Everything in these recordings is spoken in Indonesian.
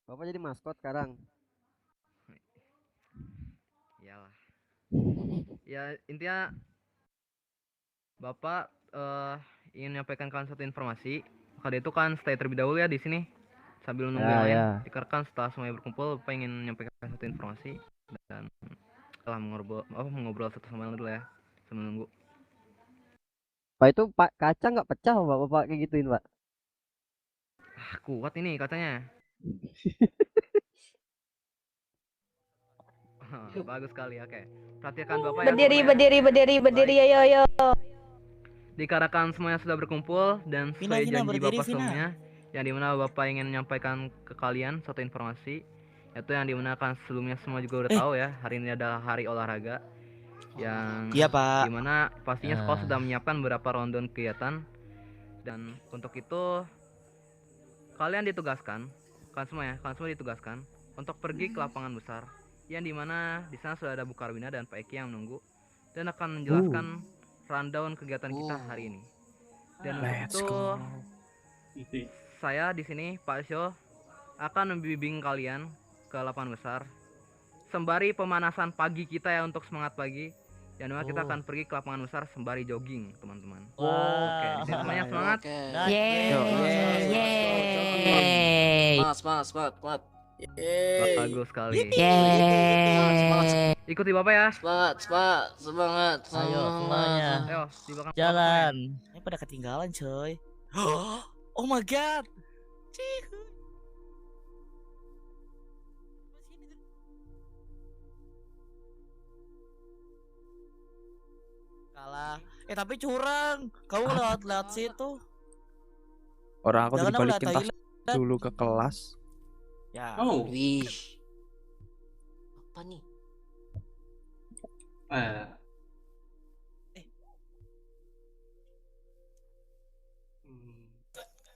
Bapak jadi maskot sekarang. Iyalah. Ya intinya Bapak ingin menyampaikan kalian satu informasi. Maka itu kan stay terlebih dahulu ya di sini sambil nunggu yang lain. Dikarenakan setelah semuanya berkumpul, Bapak ingin menyampaikan satu informasi dan telah mengobrol satu sama lain dulu ya sambil nunggu. Pak itu Pak kaca nggak pecah bapak kayak gituin Pak. Kuat ini katanya. Bagus sekali, oke. Perhatikan Bapak ya Berdiri, semuanya. berdiri, ayo, ayo. Dikarenakan semuanya sudah berkumpul dan sesuai Vina, janji berdiri, Bapak Vina. sebelumnya, yang dimana Bapak ingin menyampaikan ke kalian satu informasi, yaitu yang dimana kan sebelumnya semua juga udah tahu ya, hari ini adalah hari olahraga, yang Iya, Pak. dimana pastinya sekolah sudah menyiapkan beberapa rundown kegiatan, dan untuk itu kalian semua ditugaskan untuk pergi ke lapangan besar, yang dimana di sana sudah ada Bu Karwina dan Pak Eki yang menunggu dan akan menjelaskan rundown kegiatan kita hari ini. Dan untuk itu saya di sini Pak Syo akan membimbing kalian ke lapangan besar sembari pemanasan pagi kita ya untuk semangat pagi. Dan kita akan pergi ke lapangan besar sembari jogging, teman-teman. Oke, di sini semuanya semangat. Yeay. Semangat. Bagus sekali. Yeay. Ikuti Bapak ya. Semangat. Ayo semuanya. Ayo, di belakang Jalan. Ini pada ketinggalan, coy. Oh my god. Kalah. Tapi curang. Kamu lewat situ. Orang aku Jangan dibalikin tas toilet. dulu ke kelas. Ya. Wih. Apa nih?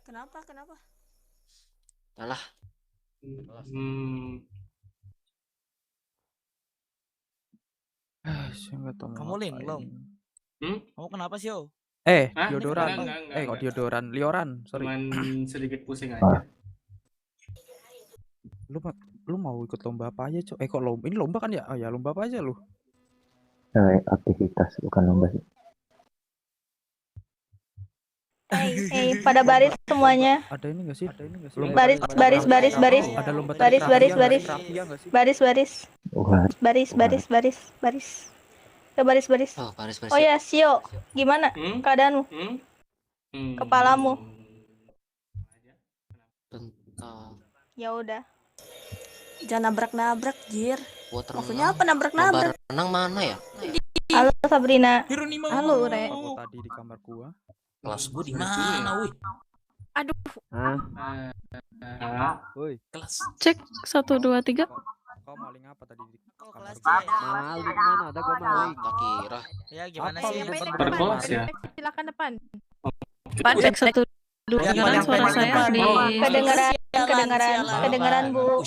Kenapa? Alah. Kamu linglung. Kamu kenapa sih, Yo? Diodoran. Enggak. Kok diodoran? Lioran, sorry. Cuman sedikit pusing aja. Lu mau ikut lomba apa aja, Cok? Kok lomba? Ini lomba kan ya? Oh ya, lomba apa aja lu? Aktivitas bukan lomba sih. Pada baris semuanya. Ada ini enggak sih? Baris. Ada lomba Baris. Trafia nggak sih? Baris. Ya, baris. Oh, baris. Oh ya, Sio. Gimana keadaanmu? Kepalamu. Bentar. Ya udah. Jangan nabrak-nabrak, Jir. Maksudnya apa Lomba nabrak-nabrak? renang mana ya? Halo Sabrina. Halo, Re. Aku tadi di kamar gua. Kelas gua di mana, wih? Aduh, Woi, Kelas. cek 1 2 3. Kau maling apa tadi di Oh, kamar kelas C. gua? maling mana ada gua maling. Tak kira. Ya, gimana Apa sih? lu depan Berkelas ya? Silakan depan. Pak, cek 1 2 Yang 3 paling suara pendek saya depan. di Kedengaran Bu.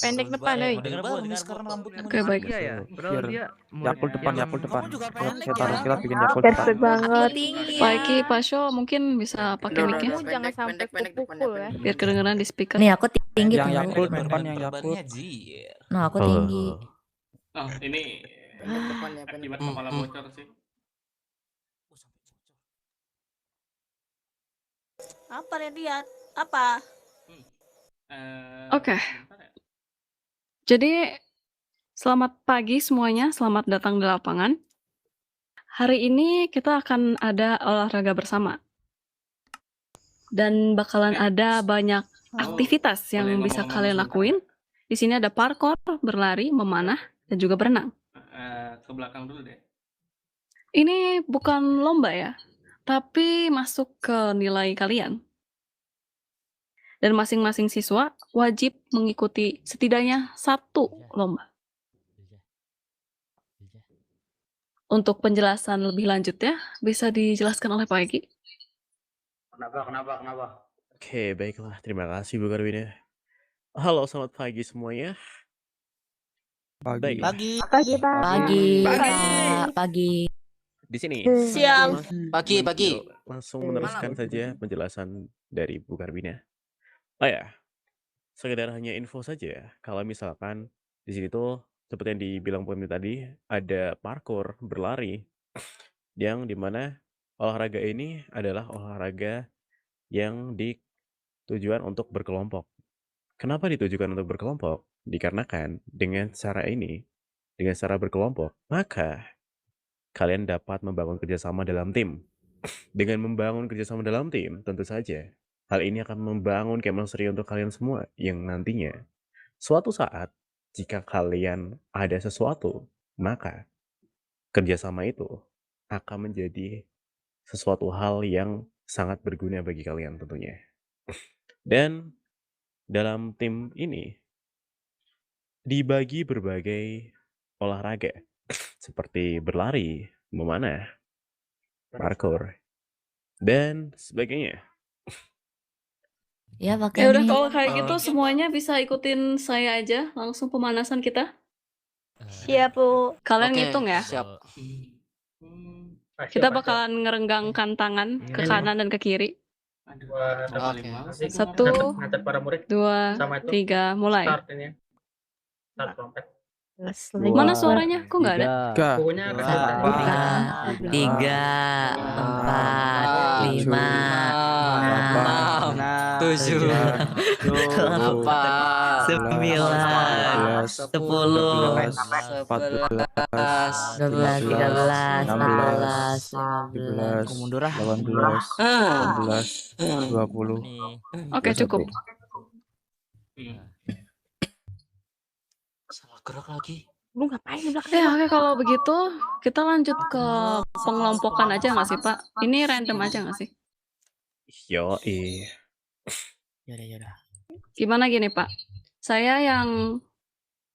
pendek depan, euy. Dengar banget sekarang rambutmu. Oke, baik. Iya ya, padahal Biar dia Yakul depan. Kamu juga pendek Kita ya. bikin Yakul Perfect depan. banget. Tinggi. Pak Eki, Pak Syo mungkin bisa pakai mic-nya Jangan sampai pukul ya. biar kedengeran di speaker. Nih aku tinggi Yang tuh. Yakul depan, yang Yakul. Nah, aku tinggi. Oh, ini akibat kepala bocor sih. Apa lihat? Apa? Bentar Oke. ya. Jadi selamat pagi semuanya, selamat datang di lapangan. Hari ini kita akan ada olahraga bersama. Dan bakalan ada banyak aktivitas yang boleh bisa ngomong-ngomong kalian sebentar. lakuin. Di sini ada parkour, berlari, memanah, dan juga berenang. Ke belakang dulu deh. Ini bukan lomba ya, tapi masuk ke nilai kalian. Dan masing-masing siswa wajib mengikuti setidaknya 1 lomba. Untuk penjelasan lebih lanjutnya, bisa dijelaskan oleh Pak Eki. Kenapa? Oke, baiklah. Terima kasih Bu Karwina. Halo, selamat pagi semuanya. Pagi. Baiklah. Pagi. Di sini. Siang. Pagi. Langsung meneruskan saja penjelasan dari Bu Karwina. Oh ya, sekedar hanya info saja kalau misalkan di sini tuh seperti yang dibilang Putri tadi ada parkour, berlari yang dimana olahraga ini adalah olahraga yang ditujuan untuk berkelompok. Kenapa ditujukan untuk berkelompok? Dikarenakan dengan cara ini, dengan cara berkelompok, maka kalian dapat membangun kerjasama dalam tim. Dengan membangun kerjasama dalam tim, tentu saja hal ini akan membangun chemistry untuk kalian semua yang nantinya suatu saat jika kalian ada sesuatu, maka kerjasama itu akan menjadi sesuatu hal yang sangat berguna bagi kalian tentunya. Dan dalam tim ini dibagi berbagai olahraga seperti berlari, memanah, parkour, dan sebagainya. Ya Ya pakai udah nih. kalau kayak gitu semuanya bisa ikutin saya aja langsung pemanasan kita. Siap, Bu. Kalian Oke, ngitung ya. siap. Kita bakalan ngerenggangkan tangan ke kanan dan ke kiri. Oke. 1, 2, 3, mulai. Mana suaranya? Kok nggak ada? Tiga. Satu, tiga, empat, lima, enam, tujuh, delapan, sembilan, 10, 14, 12, 13, 14, 15. Aku mundur ah. 18, 19, 20. Oke, cukup. Salah gerak lagi. Lu ngapain di belakang? Ya, oke kalau begitu kita lanjut ke pengelompokan aja nggak sih, Pak? Ini random aja nggak sih? Yoi. Yaudah. Gimana gini, Pak? Saya yang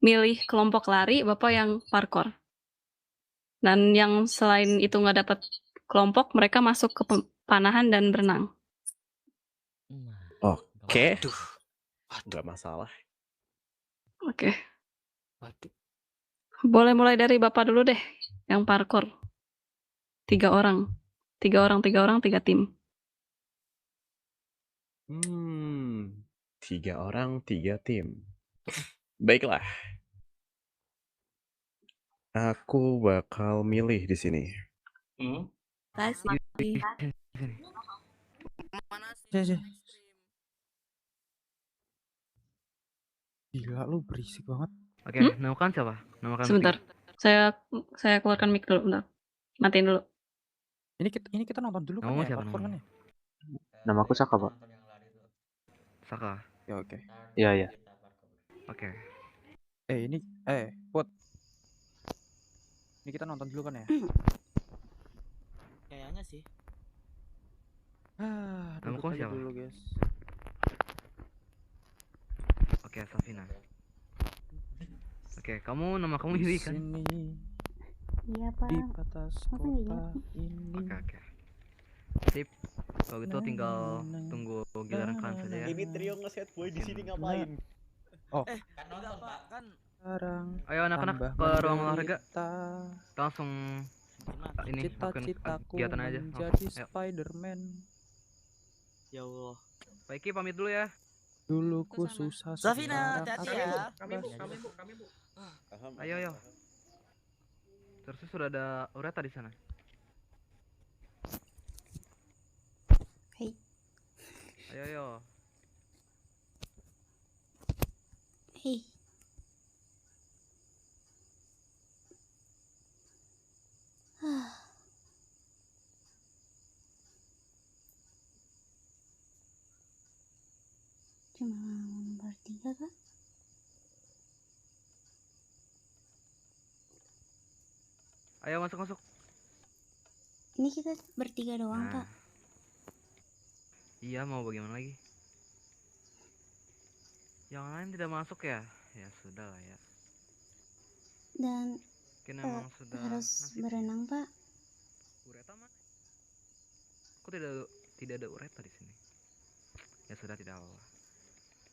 milih kelompok lari, Bapak yang parkour. Dan yang selain itu nggak dapat kelompok, mereka masuk ke panahan dan berenang. Oke, Waduh. nggak masalah. Oke. Waduh. Boleh mulai dari Bapak dulu deh, yang parkour. 3 orang. 3 orang, 3 tim. 3 orang, 3 tim. Baiklah. Aku bakal milih di sini. Kasih. Gila lu berisik banget. Oke, namakan siapa? Namakan Sebentar. Saya keluarkan mic dulu, bentar. Matiin dulu. Ini kita nonton dulu kan Namamu ya, siapa parkour kan namanya? ya? Namaku Saka, Pak. Saka. Ya oke. Iya. Oke. Put. Ini kita nonton dulu kan ya? Kayaknya sih. Namamu Duduk aja siapa? dulu guys. Oke, Safina. Oke, nama kamu Yui kan? Sini Iya, di Pak. batas Masa iya kota sih? ini. Oke. Sip. Kalau gitu tinggal tunggu giliran kalian saja ya. Ini trio nge-set boy di sini ngapain? Enggak, Pak. Kan Sekarang Ayo anak-anak tambah ke ruang olahraga. menderita. Kita langsung ini lakukan Cita-citaku kegiatan aja. menjadi Ayo. Spider-Man. ya Allah. Baiki pamit dulu ya. Dulu ku susah. Safina, sekarang hati-hati aku ya. bebas. Ayo. Terus sudah ada Ureta di sana. Hei. Ayo. Hei. Cuma bertiga kan? Ayo masuk. Ini kita bertiga doang, Nah. Pak. Iya, mau bagaimana lagi? Yang lain tidak masuk ya? Ya sudah lah ya. Dan Mungkin memang sudah harus nasib. berenang, Pak. Ureta mana? Aku tidak ada Ureta di sini. Ya sudah, tidak apa-apa.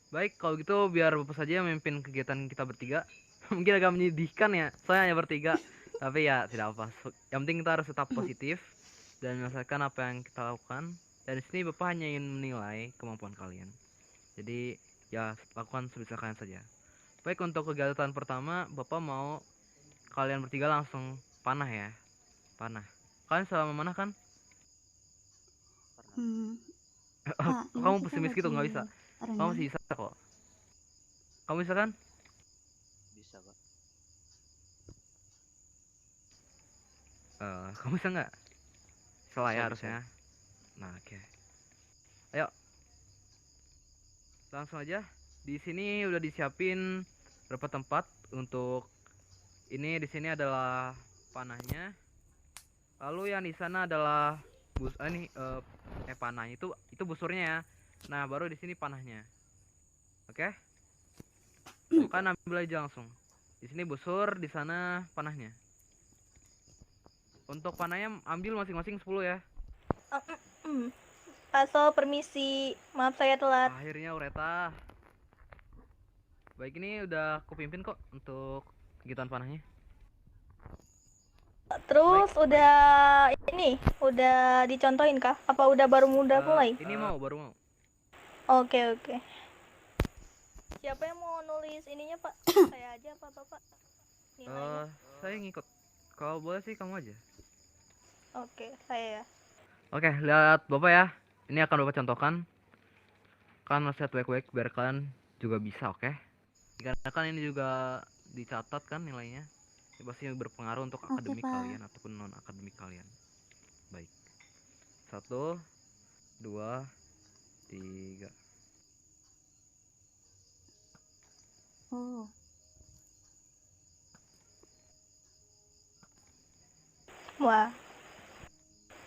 Baik, kalau gitu biar Bapak saja yang memimpin kegiatan kita bertiga. Mungkin agak menyedihkan ya, saya hanya bertiga. Tapi ya tidak apa. Yang penting kita harus tetap positif dan menyelesaikan apa yang kita lakukan. Dan di sini Bapak hanya ingin menilai kemampuan kalian. Jadi ya lakukan sebisa kalian saja. Baik, untuk kegiatan pertama, Bapak mau kalian bertiga langsung panah ya. Panah. Kalian selama mana kan? Hmm, Pak, ini Kamu kita pesimis gitu, nggak bisa. lagi Kamu renang. masih bisa kok. Kamu bisa kan? Bisa, Pak. Kamu bisa nggak? Salah Bisa, ya bisa. harusnya. Nah, oke. Ayo, langsung aja. Di sini udah disiapin berapa tempat untuk ini. Di sini adalah panahnya. Lalu yang di sana adalah panahnya itu busurnya ya. Nah, baru di sini panahnya. Oke? Kan ambil aja langsung. Di sini busur, di sana panahnya. Untuk panahnya ambil masing-masing 10 ya. Pak So, permisi. Maaf saya telat. Akhirnya Ureta. Baik, ini udah aku pimpin kok untuk kegiatan panahnya. Terus udah dicontohin kah? Apa udah baru mulai? Ini baru mau. Oke. Siapa yang mau nulis ininya, Pak? Saya aja apa Bapak? Nilainya. Saya ngikut. Kalau boleh sih kamu aja. Oke, saya ya. Oke, lihat Bapak ya. Ini akan Bapak contohkan. Kan set wek biar kalian juga bisa, oke? Karena kan ini juga dicatat kan nilainya. Ini pasti berpengaruh untuk Oke, akademik Pak. kalian ataupun non akademik kalian. Baik. 1, 2, 3. Oh, Wah.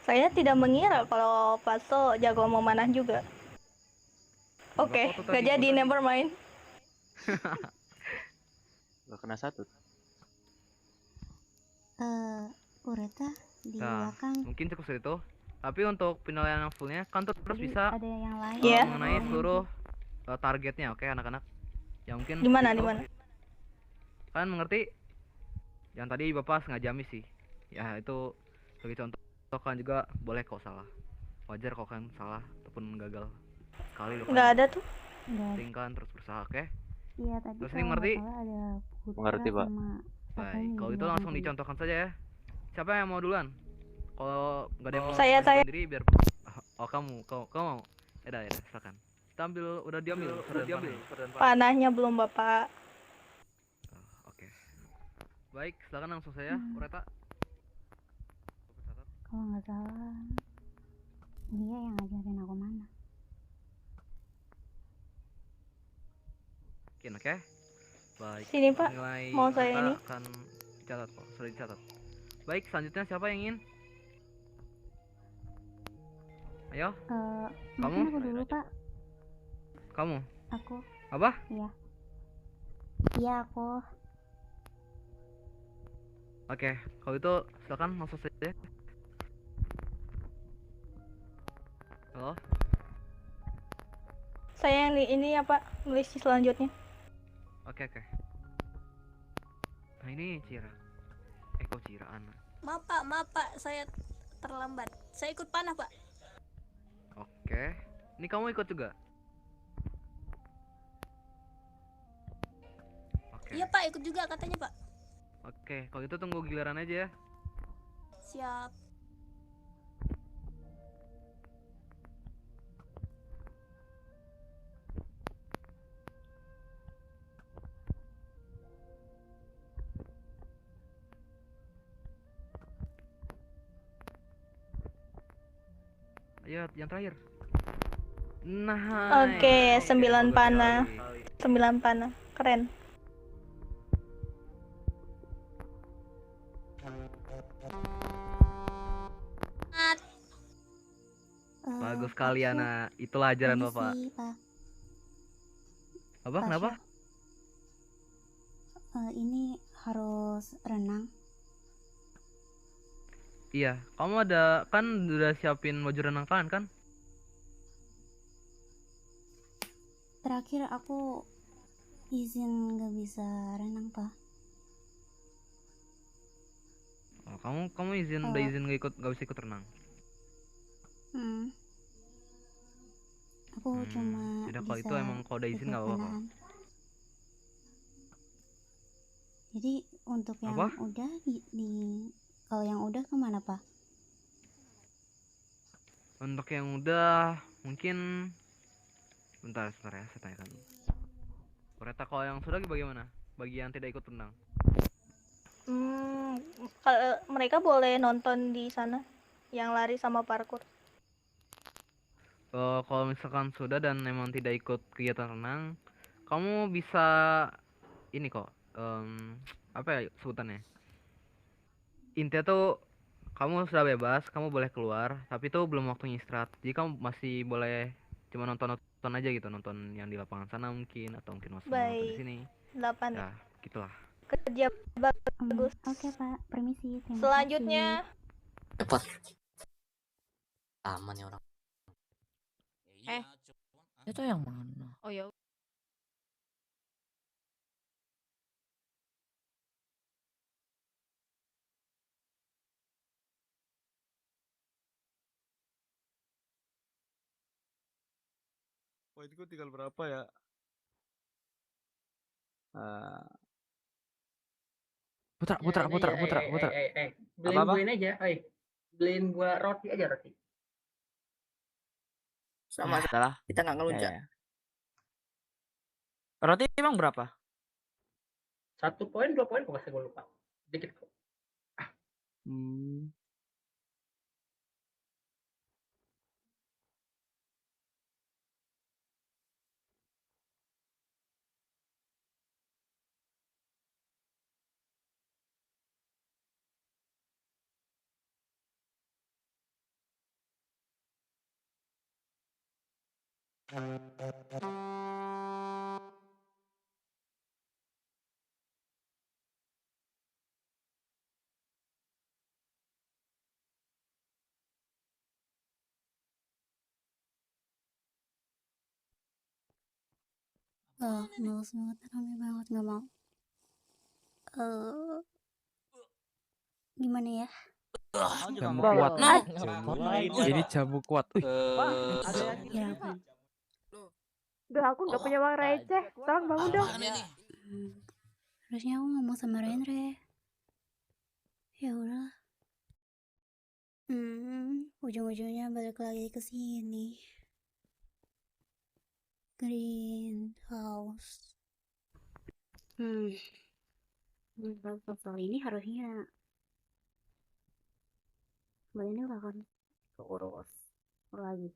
Saya tidak mengira kalau Pak So jago memanah juga. Oke, Bapak tuh gak tadi jadi, bosan. never mind. Gak kena 1. Ureta di Nah, belakang. mungkin cukup segitu. Tapi untuk penilaian yang fullnya kan terus Jadi bisa ada yang lain. Iya. mengenai seluruh targetnya, oke anak-anak. Ya mungkin Di mana? kalian mengerti? Yang tadi Bapak sengaja miss sih. Ya itu sebagai contoh kalian juga boleh kok salah. Wajar kok kalian salah ataupun gagal. Sekali loh. Nggak ada tuh. Enggak. Tingkan terus berusaha, oke? Iya, tadi Terus ini kalau mengerti? nggak salah ada Putra Mengerti, Pak. sama Baik, Fatoni kalau di itu belakang langsung tadi. dicontohkan saja ya. Siapa yang mau duluan? Kalau nggak ada yang mau Saya. sendiri biar kamu mau. Ya silakan. Kita ambil, udah diambil. Panahnya belum Bapak. Oke. Baik, silakan langsung saya, Ureta. Kalau nggak salah, dia yang ngajarin aku mana. Oke. Baik. Sini, Pak. Nilai Mau saya kita ini. akan dicatat kok, sudah dicatat. Baik, selanjutnya siapa yang ingin? Ayo, Mungkin aku dulu, Pak. kamu. Aku. Apa? Iya, aku. Oke, kalau itu silakan langsung saja. Halo. Saya yang ini ya Pak, nulis selanjutnya. Oke. Nah ini Cira. Kok Cira anak. Maaf Pak, saya terlambat. Saya ikut panah Pak. Oke. Ini kamu ikut juga? Oke. Iya Pak, ikut juga katanya Pak. Oke, kalau gitu tunggu giliran aja ya. Siap. Ayo, yang terakhir. Nah. Oke, 9 panah. sekali. 9 panah. Keren. Bagus sekali anak. Itulah ajaran Bapak. Permisi, Pak. Apa? Tasya. Kenapa? Ini harus renang. Iya, kamu ada kan udah siapin baju renang kalian kan? Terakhir aku izin nggak bisa renang, Pak. Oh, kamu udah izin nggak bisa ikut renang. Aku cuma Sudah kalau itu bisa emang kau udah izin ikut nggak apa-apa. kanan. Jadi untuk yang Apa? udah kalau yang udah kemana Pak? Untuk yang udah mungkin bentar ya saya tanyakan. Kereta kalau yang sudah bagaimana? Bagi yang tidak ikut renang. Kalau mereka boleh nonton di sana yang lari sama parkour. Kalau misalkan sudah dan memang tidak ikut kegiatan renang, kamu bisa ini kok apa ya sebutannya? Intinya tuh kamu sudah bebas, kamu boleh keluar, tapi itu belum waktunya istirahat. Jadi kamu masih boleh cuma nonton aja gitu, nonton yang di lapangan sana mungkin atau mungkin masih mau nonton di Baik. sini. 8 Ya, gitulah. kerja bagus. Oke Pak, permisi. Terima Selanjutnya Cepat. Aman ya orang. Itu yang mana? oh ya Poinku tinggal berapa ya? Putra. Beliin gue ini aja, beliin gue roti aja roti. Sama salah. Kita nggak ngelunjak. Roti emang berapa? 1 poin 2 poin kok gue lupa. Dikit kok. males banget, rame banget, nggak mau. Gimana ya? Jamu kuat. Ini jamu kuat. Ya ampun. Duh, aku nggak punya uang receh. Tolong bangun dong. Harusnya aku ngomong sama Renre. Ya udah. Ujung-ujungnya balik lagi ke sini. Greenhouse. Soal ini harusnya ini akan keurus lagi.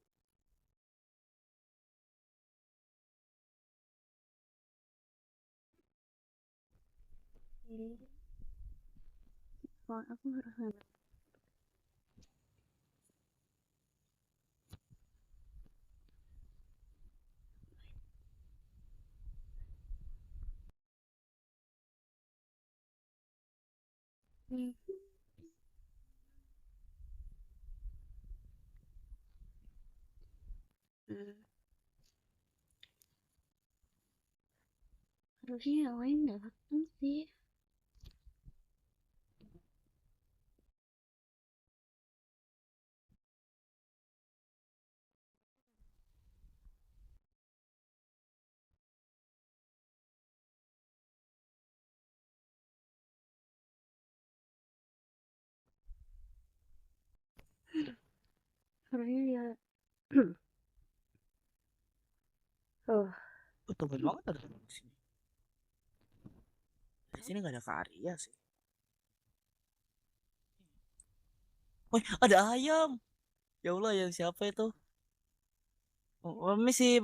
Wah, aku harus ngambil. Harusnya yang lain datang sih. Harusnya dia Tumben banget ada di sini. Di sini nggak ada Kak Arya sih. Woi, ada ayam. Ya Allah, yang siapa itu? Permisi.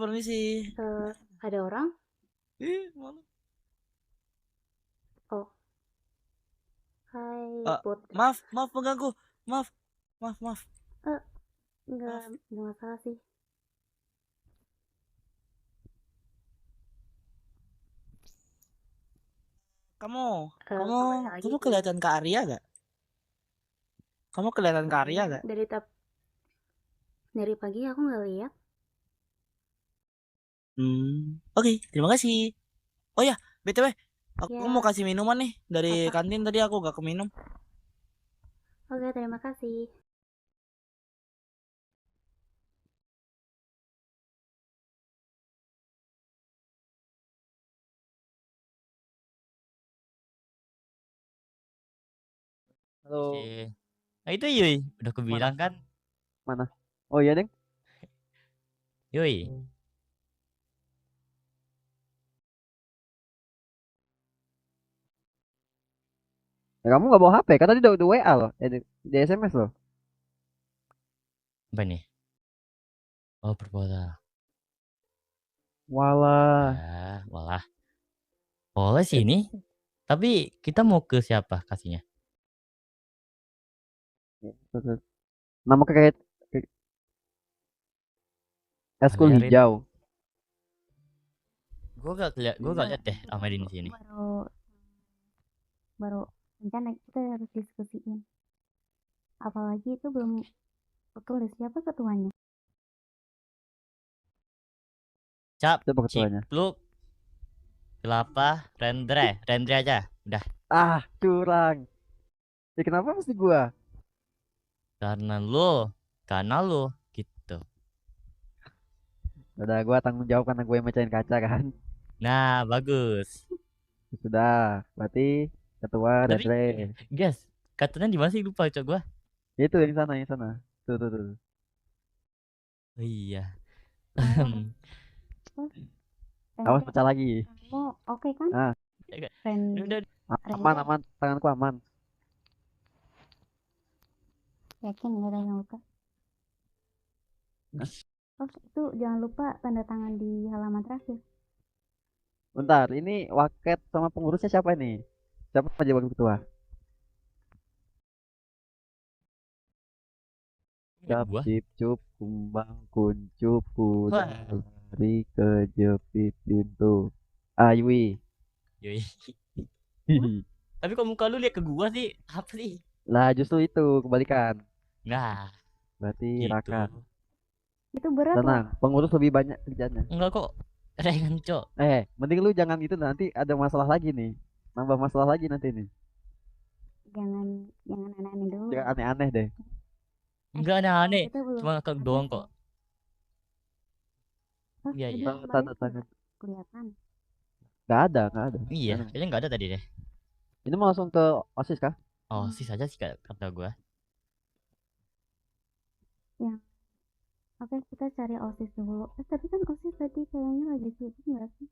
ada orang? Malu. Oh. Hai, Put. Maaf mengganggu. Maaf. Enggak masalah sih. Kamu lagi sih. kelihatan Kak Arya gak? Kamu kelihatan Kak Arya gak? Dari pagi aku nggak lihat. Oke, terima kasih. Oh ya, BTW, aku Ya. mau kasih minuman nih dari Apa? kantin, tadi aku gak keminum. Oke, terima kasih. Halo. Nah itu Yui, udah aku bilang kan. Mana? Oh iya, Deng. Yui. Ya, kamu nggak bawa HP? Kan tadi udah WA loh. Di SMS loh. Apa nih? Oh proposal. Walah. Ya, walah. Boleh sih ini. Tapi kita mau ke siapa kasihnya? Nama kayak eskul Valerin. hijau. Gue gak liat deh Ahmadin di sini. Baru rencana kita harus diskusiin. Apalagi itu belum tulis siapa ketuanya. Cap, Siapa ketuanya? Cipluk, Kelapa, Rendre aja. Udah. Ah, curang. Ya kenapa mesti gua? Karena lo gitu. Udah, gua tanggung jawab karena gue yang mecahin kaca kan. Nah, bagus. Sudah, berarti ketua Tapi Rendre. guys, katanya di mana sih lupa cok gua. Itu yang sana, yang sana. Tuh. Oh iya. Awas pecah lagi. Oh, oke kan? Ah. Udah. Aman, tanganku aman. Yakin nggak ada yang lupa? Oh, itu jangan lupa tanda tangan di halaman terakhir. Bentar, ini waket sama pengurusnya siapa ini? Siapa aja wakil ketua? Cap, Gua. cip, cup, kumbang, kuncup, Wah. kudari, kejepit, pintu. Ayui. Yoi. Tapi kok muka lu lihat ke gua sih? Apa sih? Lah justru itu kebalikan. Nah, Berarti gitu. Raka. Itu berat loh. Tenang, pengurus lebih banyak kerjanya. Enggak kok. Ringan, Cok. Mending lu jangan gitu, nanti ada masalah lagi nih. Nambah masalah lagi nanti nih. Jangan aneh-aneh dulu. Jangan aneh-aneh deh. Enggak aneh-aneh. Kita belum Cuma ngakak doang kok. Oh, Iya, tadi iya. kemarin Tanda tangan. kelihatan. Gak ada. Iya, Mana? kayaknya enggak ada tadi deh. Ini mau langsung ke OSIS kah? Oh, sih saja sih kata gua. Oke, kita cari OSIS dulu. Tapi kan OSIS tadi kayaknya lagi sibuk nggak sih?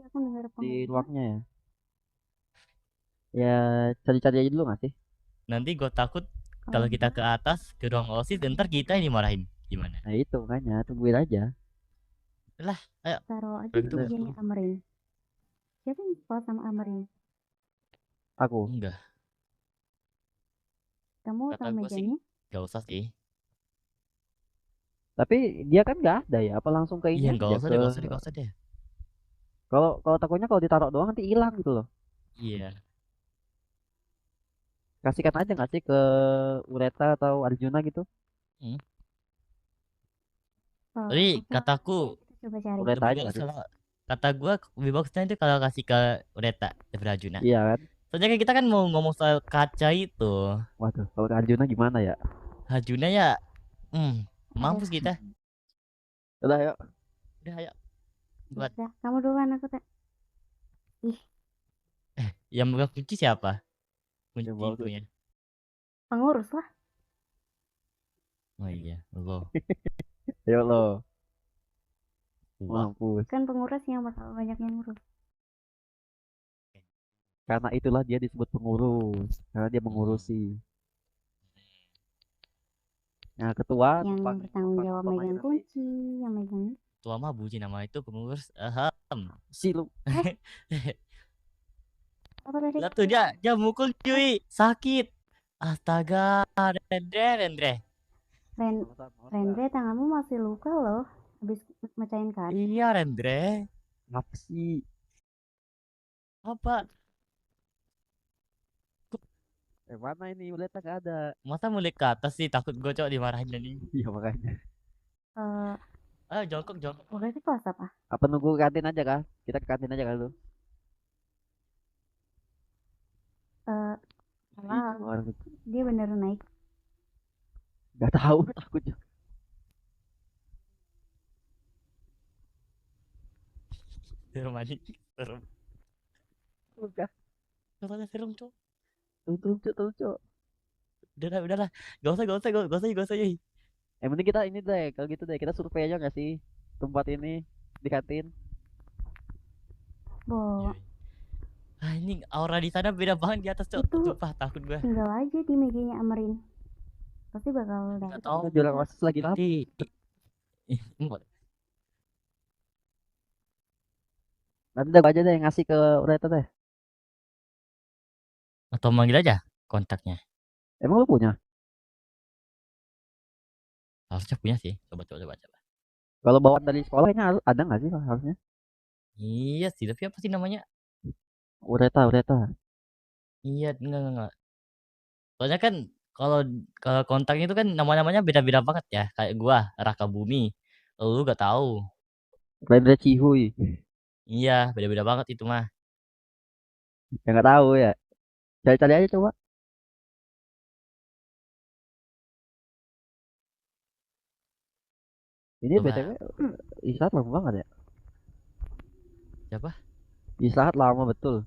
Iya kan dengar Di pengumuman. luarnya ya. Ya, cari-cari aja dulu gak sih? Nanti gua takut kalau kita ke atas ke ruang OSIS ntar kita yang dimarahin. Gimana? Nah itu makanya, tungguin aja. Lah, ayo. Taruh aja Kalau di gitu meja Amrin. Siapa yang sekolah sama Amrin? Aku. Enggak. Kamu Kata tahu gua sih mejanya? enggak usah sih. Tapi dia kan nggak ada ya, apa langsung ke ini Iya, aja enggak usah deh. Kalau takutnya kalau ditaruh doang nanti hilang gitu loh. Iya. Kasihkan aja nggak sih ke Ureta atau Arjuna gitu? Tadi kataku Kita coba cari. Ureta aja lebih nggak sih? bagus kata gua lebih bagusnya itu kalau kasih ke Ureta daripada Arjuna. Iya kan? Soalnya kan kita kan mau ngomong soal kaca itu. Waduh, kalau ke Arjuna gimana ya? Arjuna ya mampus kita. Udah yuk. Udah ayo. Buat Udah, kamu duluan aku yang megang kunci siapa? Kunci Yang bawa itunya. pengurus lah. Oh iya, lo. Ayo lo. Wah, Mampus. Kan pengurus yang bakal banyak yang ngurus. Karena itulah dia disebut pengurus. Karena dia mengurusi. Nah, ketua Yang numpang- bertanggung numpang- jawab numpang megang aja nanti. kunci, yang megang tua mah buji nama itu pengurus. Si lu. apa tadi? Lah tuh dia mukul cuy, sakit. Astaga, Rendre. Rendre, tanganmu masih luka loh. Habis mecahin kaca. Iya, Rendre. Apa sih? Apa? Mana ini Uleta nggak ada. Masa mulai ke atas sih takut gue cok dimarahin tadi. Iya makanya. Ayo jongkok. Udah itu kelas apa? Apa nunggu kantin aja kah? Kita ke kantin aja kah lu? Salah. Itu orang itu. Dia beneran naik. Gak tahu, takut juga. Serem aja. Serem. Udah. Katanya serem cok. Tuh, Cok. Udahlah. Gak usah. Yang penting kita ini deh, kalau gitu deh, kita survei aja nggak sih tempat ini di kantin. Bo, Ini aura di sana beda banget di atas, Cok. Itu Sumpah takut gua. tinggal aja di mejanya Amarin. Pasti bakal Gak dapet. tahu. Jualan osis lagi apa? Nanti Nanti dah gua aja deh yang ngasih ke Ureta deh. atau manggil aja kontaknya. Emang lu punya? Harusnya punya sih. Coba. Kalau bawaan dari sekolahnya ada nggak sih harusnya? Iya sih, tapi apa sih namanya? Ureta. Iya, enggak. Soalnya kan kalau kalau kontak itu kan nama-namanya beda-beda banget ya. Kayak gua Raka Bumi. Lu gak tahu. Rendra Cihuy. Iya, beda-beda banget itu mah. Ya nggak tahu ya. Cari-cari aja coba. Ini Coba. BTW istirahat lama banget ya. Siapa? Istirahat lama betul.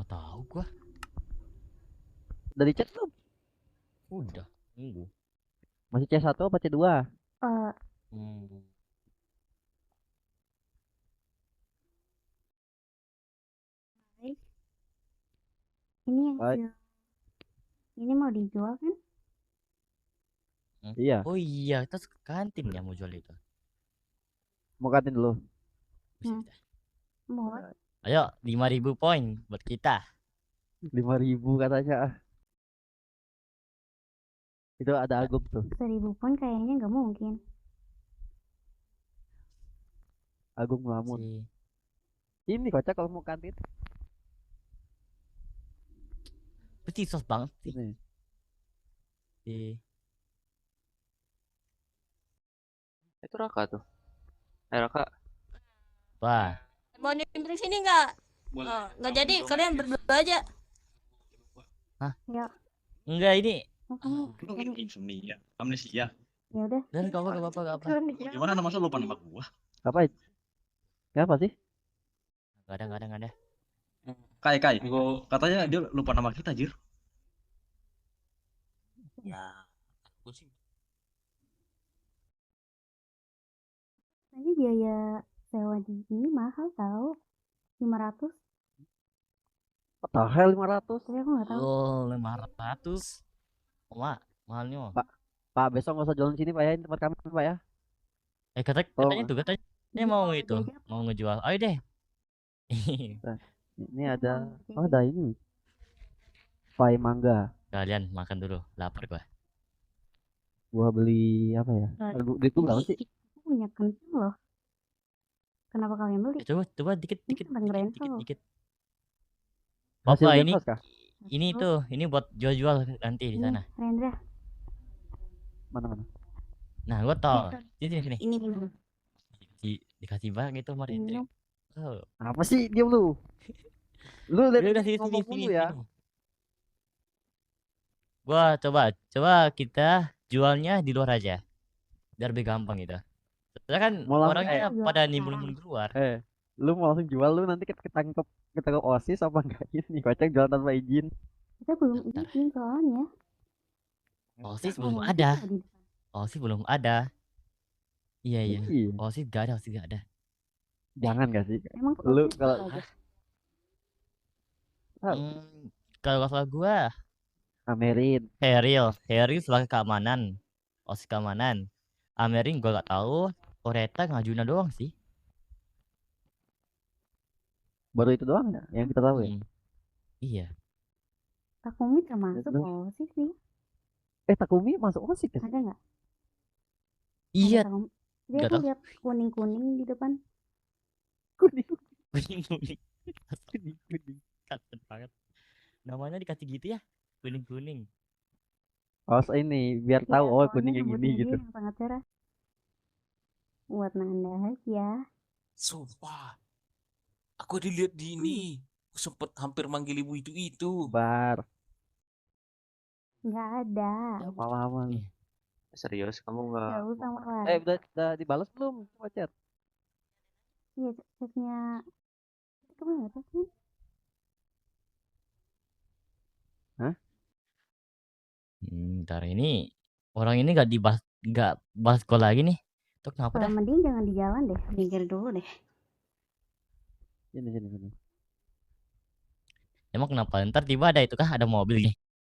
Gak tahu gua. Dari chat belum? Udah. Nunggu. Masih C1 apa C2? Hmm. Ini yang Baik. ini mau dijual kan? Iya. Oh iya, kita ke kantin ya mau jual itu. Mau kantin dulu. Hmm. Mau Ayo, 5.000 poin buat kita. 5.000 katanya. Itu ada Agung tuh. 1.000 pun kayaknya nggak mungkin. Agung Melamun. Ini kocak kalau mau kantin. Pasti sos banget sih. Ini. Itu Raka tuh. Raka. Wah. Mau nyumbang sini nggak? Oh, nggak jadi, kalian berdua aja. Hah? Ya. Enggak ini. Insomnia, amnesia. Ya udah. Dan gak apa-apa. Gimana masa lupa nama gua? Ngapain? Kenapa sih? Gak ada. Kai, katanya dia lupa nama kita, Jir. Ya, aku sih. Tadi biaya sewa di sini mahal tau. 500. What the hell 500? Tapi aku nggak tahu. Oh, 500. Mak, mahalnya. Pak, besok nggak usah jualan sini Pak ya, ini tempat kami Pak ya. Katanya mau itu, mau ngejual. Ayo deh. Ini ada, ada ini. Pai mangga. Kalian makan dulu, lapar gua. Gua beli apa ya? Duit gua berapa sih? Aku punya kentang loh. Kenapa kalian beli? Coba dikit. Hasil Bapak Genfos kah? ini buat jual nanti di sana. Rendra. Mana? Nah, gua tau. Sini. Ini Dikasih banyak itu kemarin. Oh. Apa sih diam lu? Lu Udah sini ya. Gua coba kita jualnya di luar aja. Biar lebih gampang gitu. Soalnya kan orangnya pada nimbun keluar. Lu mau langsung jual lu nanti ketangkep OSIS apa enggak ini kocak jualan tanpa izin. Kita belum izin soalnya. OSIS belum ada. OSIS belum ada. Iya. OSIS gak ada. Jangan gak sih? Emang lu kalau kalau salah gua Amerin. Heril sebagai keamanan. OSIS keamanan. Amerin gua gak tahu. Oreta ngajuin doang sih. Baru itu doang ya yang kita tahu ya? Iya. Takumi termasuk OSIS sih. Takumi masuk OSIS kan? Ada nggak? Iya. Dia tuh lihat kuning di depan. Kuning. Kaget banget. Namanya dikasih gitu ya? Kuning. Oh ini biar tahu kuning yang gini gitu. Yang sangat cerah. Buat nanda aja. Sumpah. Aku dilihat di ini. Aku sempet hampir manggil ibu itu. Bar. Nggak ada. Lama-lama nih. Serius kamu nggak? Jauh sama lah. Udah dibalas belum sama chat? Iya, chatnya. Kamu nggak tahu kan? Hah? Bentar ini orang ini nggak bahas gua lagi nih. Itu kenapa dah? Mending jangan di jalan deh, minggir dulu deh. Sini. Emang kenapa? Ntar tiba ada itu kah? Ada mobil nih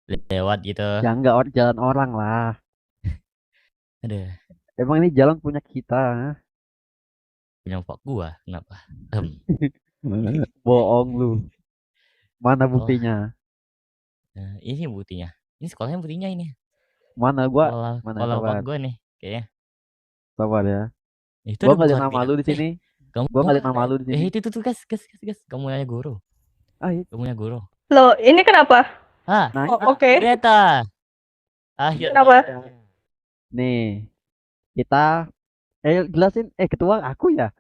lewat gitu. Ya enggak jalan orang lah. Aduh, Emang ini jalan punya kita. punya pak gua. Kenapa? Bohong lu. Mana Sekolah. buktinya? Nah, ini buktinya. Ini sekolahnya buktinya ini. Mana gua? Sekolah Mana sekolah pak sabar. gua nih kayaknya. Sabar ya. Itu Gua ada nggak lihat Bukar nama Bina. lu di sini. Kamu Gua nggak lihat nama lu di sini. itu gas. Kamu nanya guru. Iya. Kamu nanya guru. Loh, ini kenapa? Ah, Nah, Oke. Greta. Akhirnya. Kenapa? nih. Kita jelasin ketua aku ya.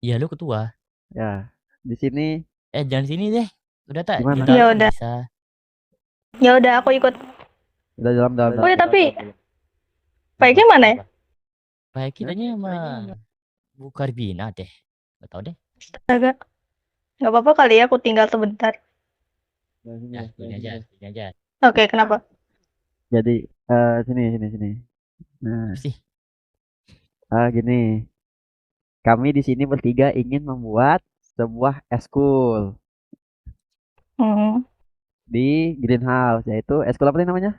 Iya, lu ketua. Ya. Di sini Jangan sini deh. Udah tak? Gimana? Kita Ya udah. bisa. Ya udah, aku ikut. udah dalam. Oh ya, tapi baiknya mana ya? Baik kitanya sama Bukar Bina deh. Gak tau deh. Astaga. Nggak apa-apa kali ya, aku tinggal sebentar. Ya, ini aja. Oke, kenapa? Jadi sini. Nah, Sih. gini. Kami di sini bertiga ingin membuat sebuah eskul di greenhouse, yaitu eskul apa nih namanya?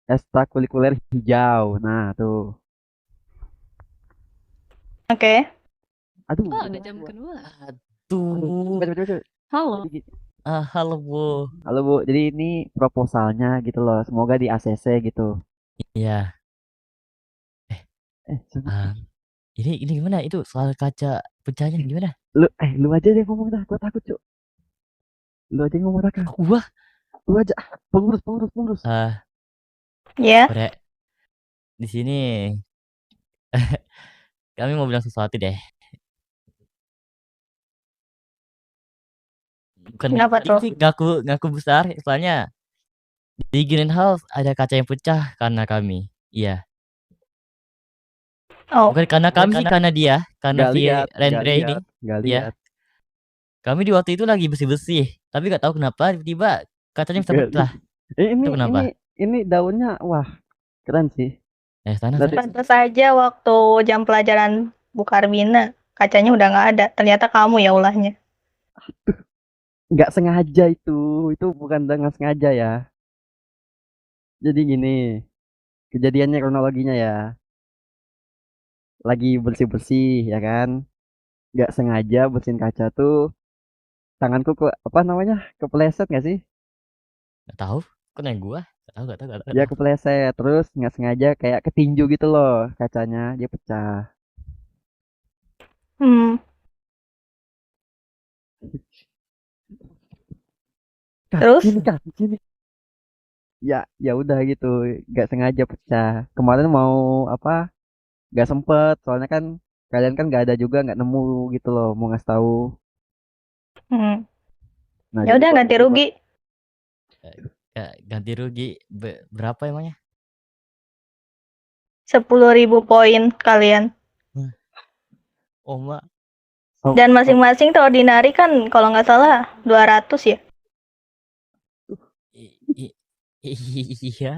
Ekstrakurikuler hijau. Nah, tuh. Oke. Aduh. Oh, udah jam kedua. Tuh. Coba. Halo. Halo Bu. Halo Bu, jadi ini proposalnya gitu loh. Semoga di ACC gitu. Iya. Ini gimana? Itu soal kaca pecahnya gimana? Lu aja deh ngomong dah, gua takut, Cuk. Lu aja ngomong dah. Gua? Lu aja. Pengurus. Ya. Bre. Di sini kami mau bilang sesuatu deh. Bukan Kenapa tuh? sih ngaku besar, soalnya di greenhouse ada kaca yang pecah karena kami. Iya. Oh. Bukan karena kami sih, karena dia, karena Gak si lihat, Rendre ini. Gak Iya. lihat. Kami di waktu itu lagi bersih-bersih, tapi gak tahu kenapa tiba-tiba kacanya bisa pecah. Itu kenapa? Ini daunnya wah, keren sih. Sana. Pantas saja waktu jam pelajaran Bukar Bina kacanya udah nggak ada. Ternyata kamu ya ulahnya. Nggak sengaja itu bukan dengan sengaja ya. Jadi gini, kejadiannya kronologinya ya. Lagi bersih-bersih ya kan, nggak sengaja bersihin kaca tuh, tanganku kepleset nggak sih? Gak tahu, kok nanya gua? Gak tahu. Ya kepleset, terus nggak sengaja kayak ketinju gitu loh kacanya, dia pecah. Terus? Sini. Ya udah gitu, nggak sengaja pecah. Kemarin mau nggak sempet, soalnya kan kalian kan nggak ada juga, nggak nemu gitu loh mau ngasih tahu. Nah, ya udah ganti rugi. Ganti rugi berapa emangnya? 10.000 poin kalian. Oma. Dan masing-masing ordinary kan kalau nggak salah 200 ya. Iya.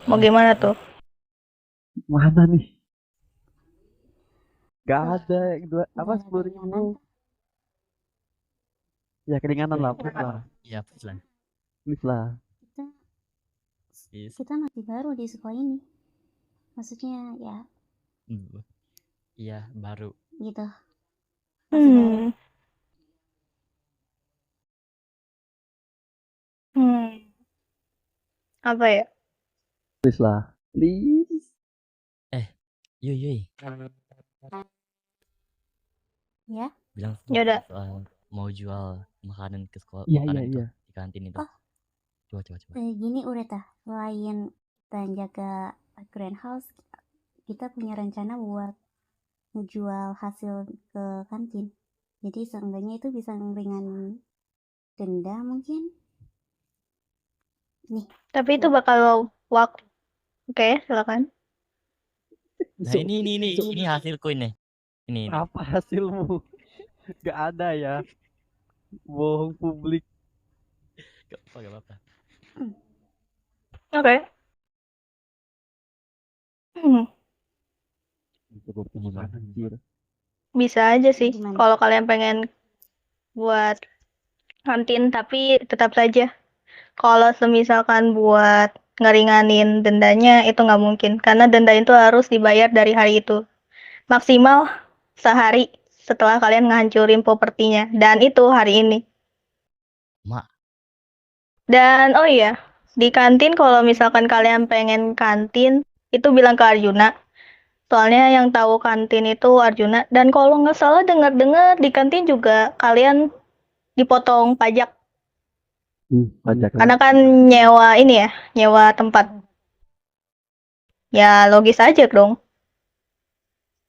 Mau gimana tuh? Mana nih? Gak ada 10.000. Ya keringanan lah, please lah. Iya, please lah. Please lah. Kita masih baru di sekolah ini. Maksudnya ya. Iya, baru. Gitu. Apa ya? Please lah. Please. Yui. Ya. Bilang Yaudah. soal mau jual makanan ke sekolah, Iya. di kantin itu. Coba. Gini Ureta, selain kita jaga greenhouse, kita punya rencana buat ngejual hasil ke kantin. Jadi seenggaknya itu bisa ngeringanin denda mungkin. Nih. Tapi itu bakal waktu. Oke, silakan. Nah, ini hasilku ini. Ini. Apa hasilmu? Gak ada ya. Bohong publik. Gak apa-apa. Oke. Hmm, Anjir. bisa aja sih Gimana? kalau kalian pengen buat kantin, tapi tetap saja kalau semisalkan buat ngeringanin dendanya itu nggak mungkin karena denda itu harus dibayar dari hari itu maksimal sehari setelah kalian ngancurin propertinya dan itu hari ini. Mak, Dan oh iya, di kantin kalau misalkan kalian pengen kantin itu bilang ke Arjuna. Soalnya yang tahu kantin itu Arjuna dan kalau nggak salah dengar-dengar di kantin juga kalian dipotong pajak Pajak karena kan nyewa ini ya, nyewa tempat. Ya logis aja dong.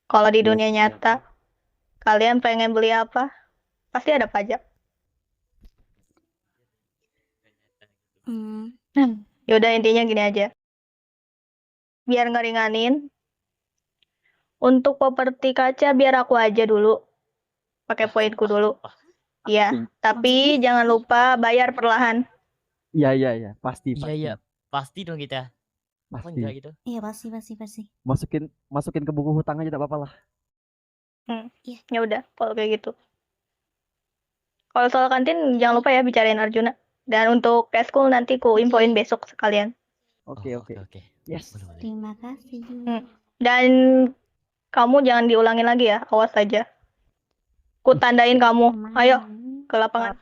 Kalau di dunia nyata kalian pengen beli apa, pasti ada pajak. Yaudah intinya gini aja. Biar ngeringanin, untuk properti kaca biar aku aja dulu. Pakai poinku dulu. Iya, tapi jangan lupa bayar perlahan. Iya, pasti. iya pasti dong kita. Apa Pasti. enggak gitu? Iya pasti. Masukin ke buku hutang aja, tidak apa-apa lah. Iya. Ya udah, kalau kayak gitu. Kalau soal kantin jangan lupa ya bicarain Arjuna. Dan untuk Keskul nanti ku infoin besok sekalian. Oke. Yes. Terima kasih. Dan kamu jangan diulangin lagi ya, awas aja. Ku tandain kamu. Ayo ke lapangan.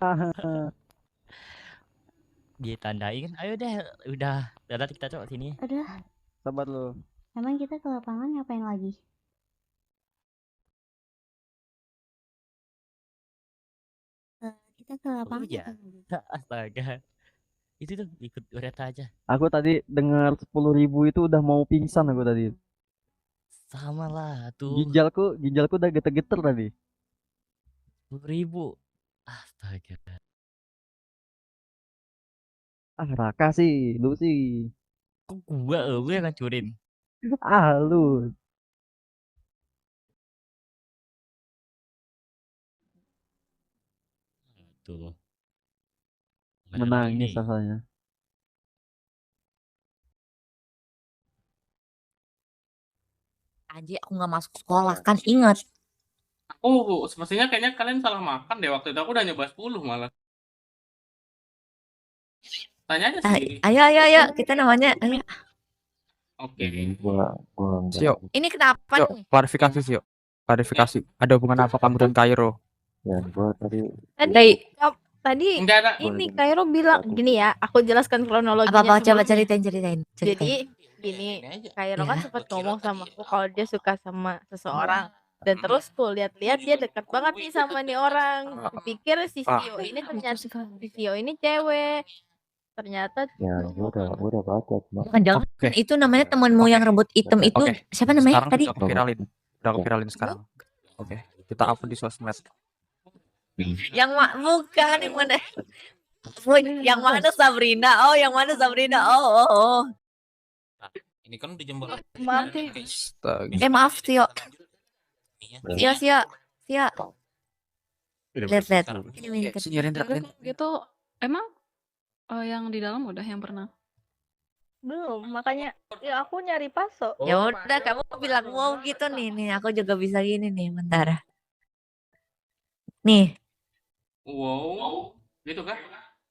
Ditandain. Ayo deh, udah kita coba sini. Udah. Sabar lo. Emang kita ke lapangan ngapain lagi? Kita ke lapangan Oh iya. ngapain lagi? Astaga. Itu tuh ikut ureta aja. Aku tadi dengar 10.000 itu udah mau pingsan aku tadi. Sama lah tuh. Ginjalku udah geter-geter tadi. 10.000. Astaga. Raka sih, lu sih. Kok gue yang ngancurin. Lu. Tuh. Menangis rasanya. Anjir, aku nggak masuk sekolah kan, ingat. Aku semestinya kayaknya kalian salah makan deh waktu itu. Aku udah nyoba 10 malah. Tanya aja sendiri. Ayo, kita namanya. Ayo. Oke. Sio, Ini kenapa Sio, nih? klarifikasi Sio. Klarifikasi. Ada hubungan apa kamu dan Kairo? Ya, gua tadi Tadi Enggak ada. ini Kairo bilang gini ya, aku jelaskan kronologinya. Apa coba sebelumnya. ceritain. Jadi gini, Kairo kan sempat ngomong sama aku kalau dia suka sama seseorang. Dan terus tuh lihat-lihat dia dekat banget nih sama nih orang. Kupikir si Sio ini ternyata si Sio ini cewek. Ternyata ya gua udah baca cuma Bukan jangan itu namanya temanmu yang rambut hitam itu Oke. siapa namanya Sekarang tadi? udah aku viralin sekarang. Oke, kita upload di sosmed. Bukan yang mana? Yang mana Sabrina? Oh, yang mana Sabrina? Oh. Ini kan udah jam berapa? Maaf sih. Maaf Tio. Sia. Lihat. Gitu emang yang di dalam udah yang pernah. Belum, makanya ya aku nyari paso. Ya udah kamu bilang mau gitu nih aku juga bisa gini nih bentar. Nih. Wow, gitu kan?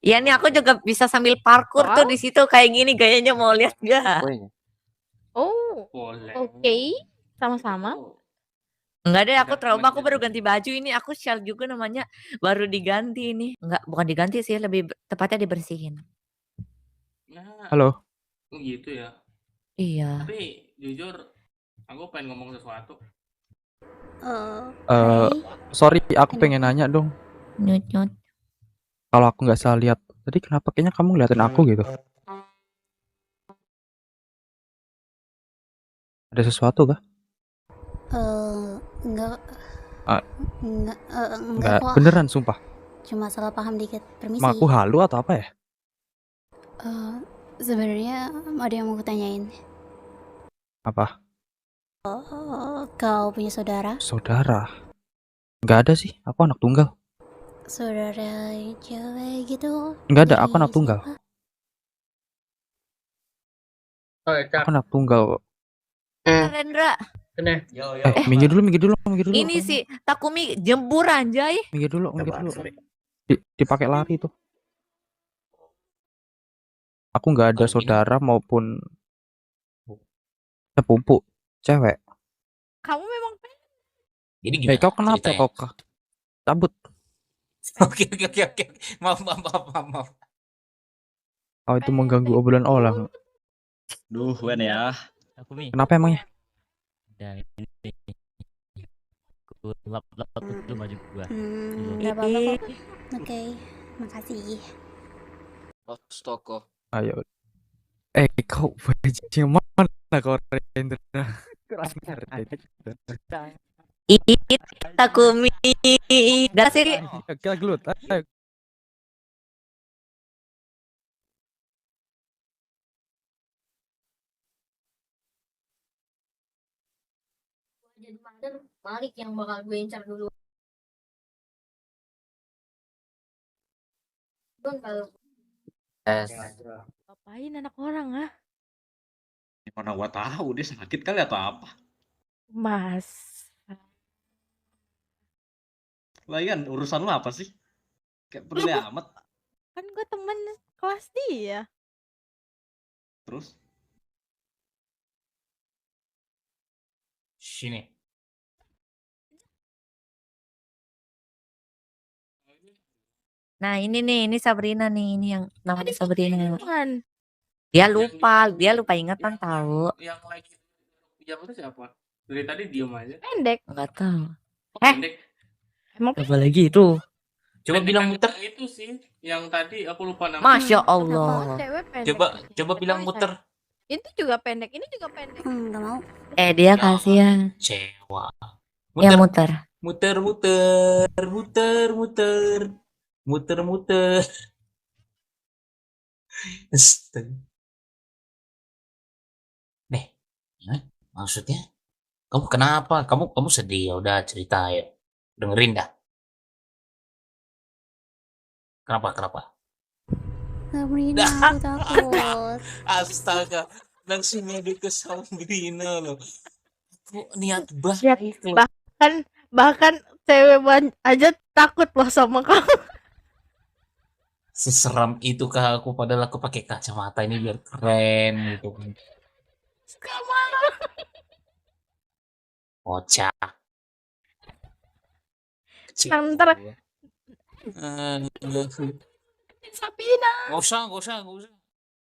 Ya nih aku juga bisa sambil parkur tuh di situ kayak gini gayanya mau lihat gak? Oh. Boleh. Oke. Sama-sama. Enggak deh, aku trauma, aku baru ganti baju ini, aku shell juga namanya, baru diganti ini. Enggak, bukan diganti sih, lebih tepatnya dibersihin. Nah, Halo. gitu ya. Iya. Tapi jujur, aku pengen ngomong sesuatu. Sorry, aku pengen nanya dong. Nyut. Kalau aku nggak salah lihat, tadi kenapa kayaknya kamu ngeliatin aku gitu? Ada sesuatu kah? Enggak Enggak, kok. beneran sumpah. Cuma salah paham dikit. Permisi. Emang aku halu atau apa ya? Sebenarnya ada yang mau kutanyain. Apa? Kau punya saudara? Saudara? Nggak ada sih, aku anak tunggal. saudara cewek gitu Enggak ada, aku dari anak tunggal. siapa? Oh, Cak. Aku anak tunggal kok. Rendra. Kena. Minggir dulu. Ini si Takumi jembur anjay. Minggir dulu. Dipakai lari tuh. Aku nggak ada saudara maupun sepupu cewek. Kamu memang Jadi gimana Kau kenapa ceritanya? kau cabut? Oke. Maaf. Oh, itu mengganggu obrolan orang. Duh, Wen ya. Takumi. Kenapa emangnya? Udah ini. Aku lap dulu baju gua. Nggak apa-apa kok. Oke, makasih. Astaga. Ayo. Kau baju mana kau Rendra? Kurang ngerti. Takumi. Dah sih. Gelut. Jadi Mander, Malik yang bakal gue incar dulu. Kalau ngapain anak orang ah? Mana gua tahu dia sakit kali atau apa? Mas. Lagian urusan lu apa sih? Kayak peduli amat. Kan gue temen kelas dia. Terus? Sini. Nah ini Sabrina nih, ini yang namanya Sabrina. Bukan. Dia lupa ingatan tahu. Yang lagi jam itu siapa? Dari tadi diem aja. Pendek. Enggak tahu. Pendek. Emang Apa lagi itu? Coba bilang muter. Itu sih yang tadi aku lupa namanya. Masya Allah. cewek pendek. Coba bilang muter. Itu juga pendek, ini juga pendek. Nggak mau. Dia kasihan. Cewa. Ya muter. Muter. Astaga. Maksudnya? Kamu kenapa? Kamu sedih ya? Udah cerita ya. Dengerin dah. Kenapa? Sabrina, aku takut. Astaga, langsung ngadu ke Sabrina loh. Kok niat Lihat, baik loh. bahkan cewek aja takut loh sama kamu. Seseram itu kah aku, padahal aku pakai kacamata ini biar keren gitu kan. Kocak. Ntar Sabrina. Gak usah.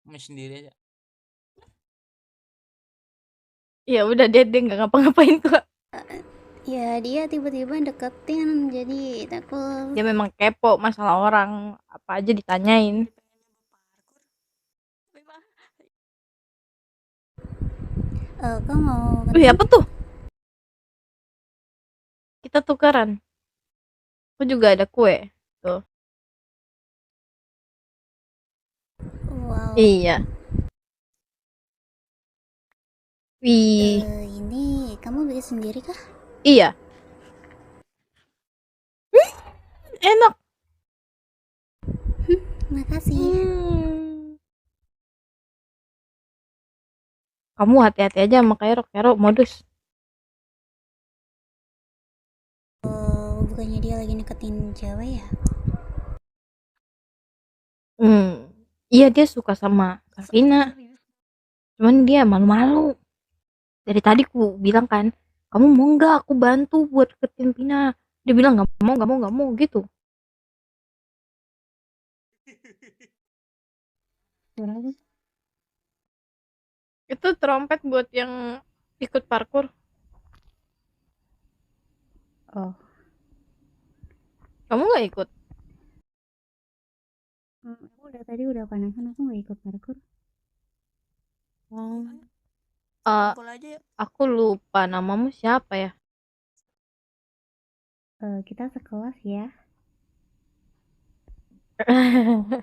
Main sendiri aja. Ya udah dia nggak ngapa-ngapain kok. Ya dia tiba-tiba deketin, jadi takut. Dia memang kepo masalah orang, apa aja ditanyain. Kau mau Wih, apa tuh? Kita tukeran. Aku juga ada kue. Tuh. Wow. Iya. Wih. Ini kamu bikin sendiri kah? Iya. Enak. Makasih. Kamu hati-hati aja sama Kairo modus. Bukannya dia lagi deketin cewek ya? Iya dia suka sama Karina. Cuman dia malu-malu. Dari tadi ku bilang kan, kamu mau nggak aku bantu buat deketin Pina? Dia bilang nggak mau gitu. Itu trompet buat yang ikut parkour. Oh. Kamu nggak ikut? Aku tadi udah panasan, aku nggak ikut parkour. Aku lupa namamu siapa ya? Kita sekelas ya.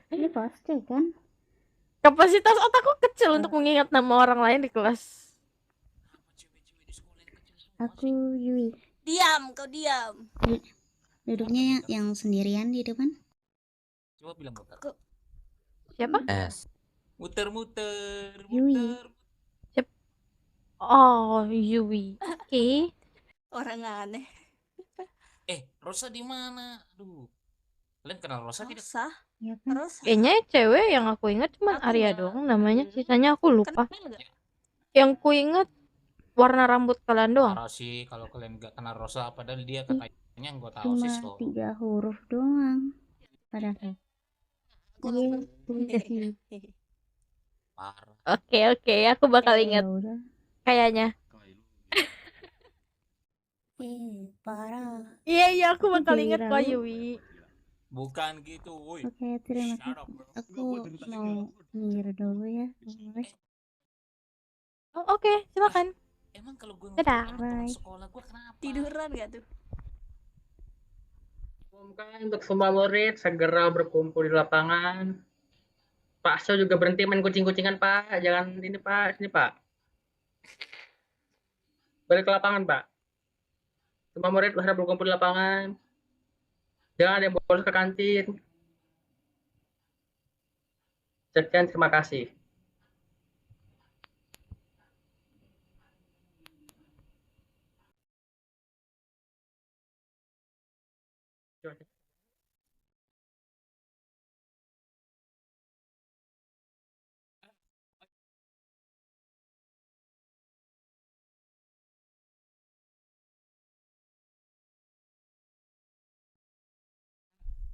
Ini pasti kan? Kapasitas otakku kecil untuk mengingat nama orang lain di kelas. Aku Yui. Diam, kau diam. Duduknya yang sendirian di depan. Coba bilang muter. Siapa? Muter. Yui. Oh, Yui. Oke. Orang aneh. Rosa di mana? Aduh. Kalian kenal Rosa tidak? Rosa. Ya kan? Rosa. Kayaknya cewek yang aku ingat cuma Aku Arya nggak- doang namanya. Sisanya aku lupa. Kenal nggak? Yang ku ingat warna rambut kalian doang. Parah sih kalau kalian gak kenal Rosa, padahal dia katanya anggota Cuma OSIS loh. 3 huruf doang. Padahal. Iya. Parah. Oke, aku bakal ingat. Ya udah. Kayaknya. Parah. Iya, aku bakal Jadi ingat kok ragu. Yui. Bukan gitu, woi. Oke, terima Shut up, kasih. bro. Aku mau minggir dulu ya. Oh, oke, silakan. Emang kalau gue Dadah. teman sekolah gue kenapa? Tiduran gak tuh? Umumkan untuk semua murid segera berkumpul di lapangan. Pak So juga berhenti main kucing-kucingan, Pak. Jangan ini, Pak. Sini, Pak. Balik ke lapangan, Pak. Semua murid harus berkumpul di lapangan. Jangan ada yang bolos ke kantin. Sekian, terima kasih.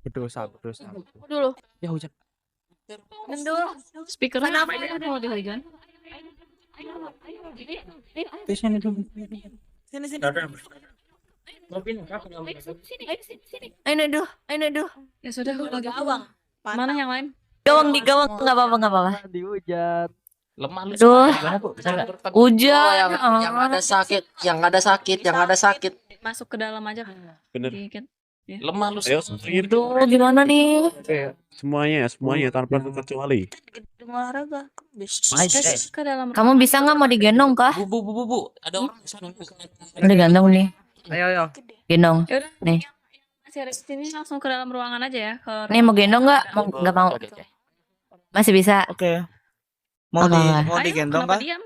Berdosa. Dulu. Ya hujan. Nendul. Speakernya Kenapa? mau dihalikan? Sini dulu. Sini. Ayo Nedo. Ya sudah, kalau gitu. Mana yang lain? Gawang di gawang nggak apa-apa. Dihujat. Lemah lu. Aduh. Gimana, Bu? Bisa nggak? Hujan. yang ada sakit. Masuk ke dalam aja. Bener. Dikit. Ya. Lemah lu. Ayo, Aduh, gimana nih? semuanya tanpa terkecuali. Olahraga. Mas, Ke dalam. kamu bisa nggak mau digendong kah? Bu. Ada orang di sana. Udah digendong nih. Ayo. Gendong. Yaudah. Nih. Masih ada di sini, langsung ke dalam ruangan aja ya. Ke Nih mau gendong nggak? Mau nggak mau? Masih bisa. Oke. Apa? Mau digendong Kenapa kah? diam?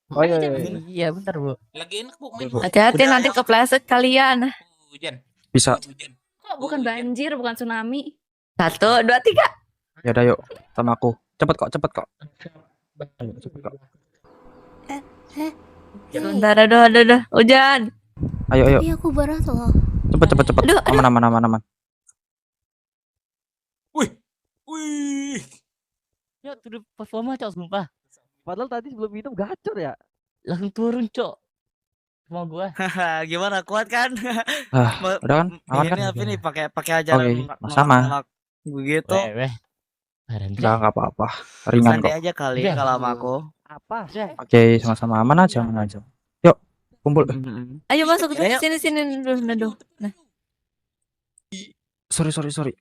Oh iya. Iya, bentar, Bu. Lagi enak, Bu. Main. Hati-hati nanti kepleset kalian. Hujan. Bisa. Kok bukan banjir, bukan tsunami. 1, 2, 3. Ya udah yuk, sama aku. Cepet kok. Ayo, cepet kok. Bentar, aduh. Hujan. Ayo. Iya, aku berat loh. Cepet. Aduh. Aman. Wih. Cok, turun performa, Cok, sumpah. Padahal tadi sebelum minum gacor ya. Langsung turun, Cok. Sama gua. Gimana, kuat kan? Udah kan? Aman kan? Ini apa nih pakai ajaran sama. begitu. Weh. Nggak apa-apa. Ringan Santai kok. aja kali kalau sama aku. Apa sih? Oke, sama-sama aman aja. Yuk, kumpul. Ayo masuk ke Ayo. sini Nedo. Nah. Sorry.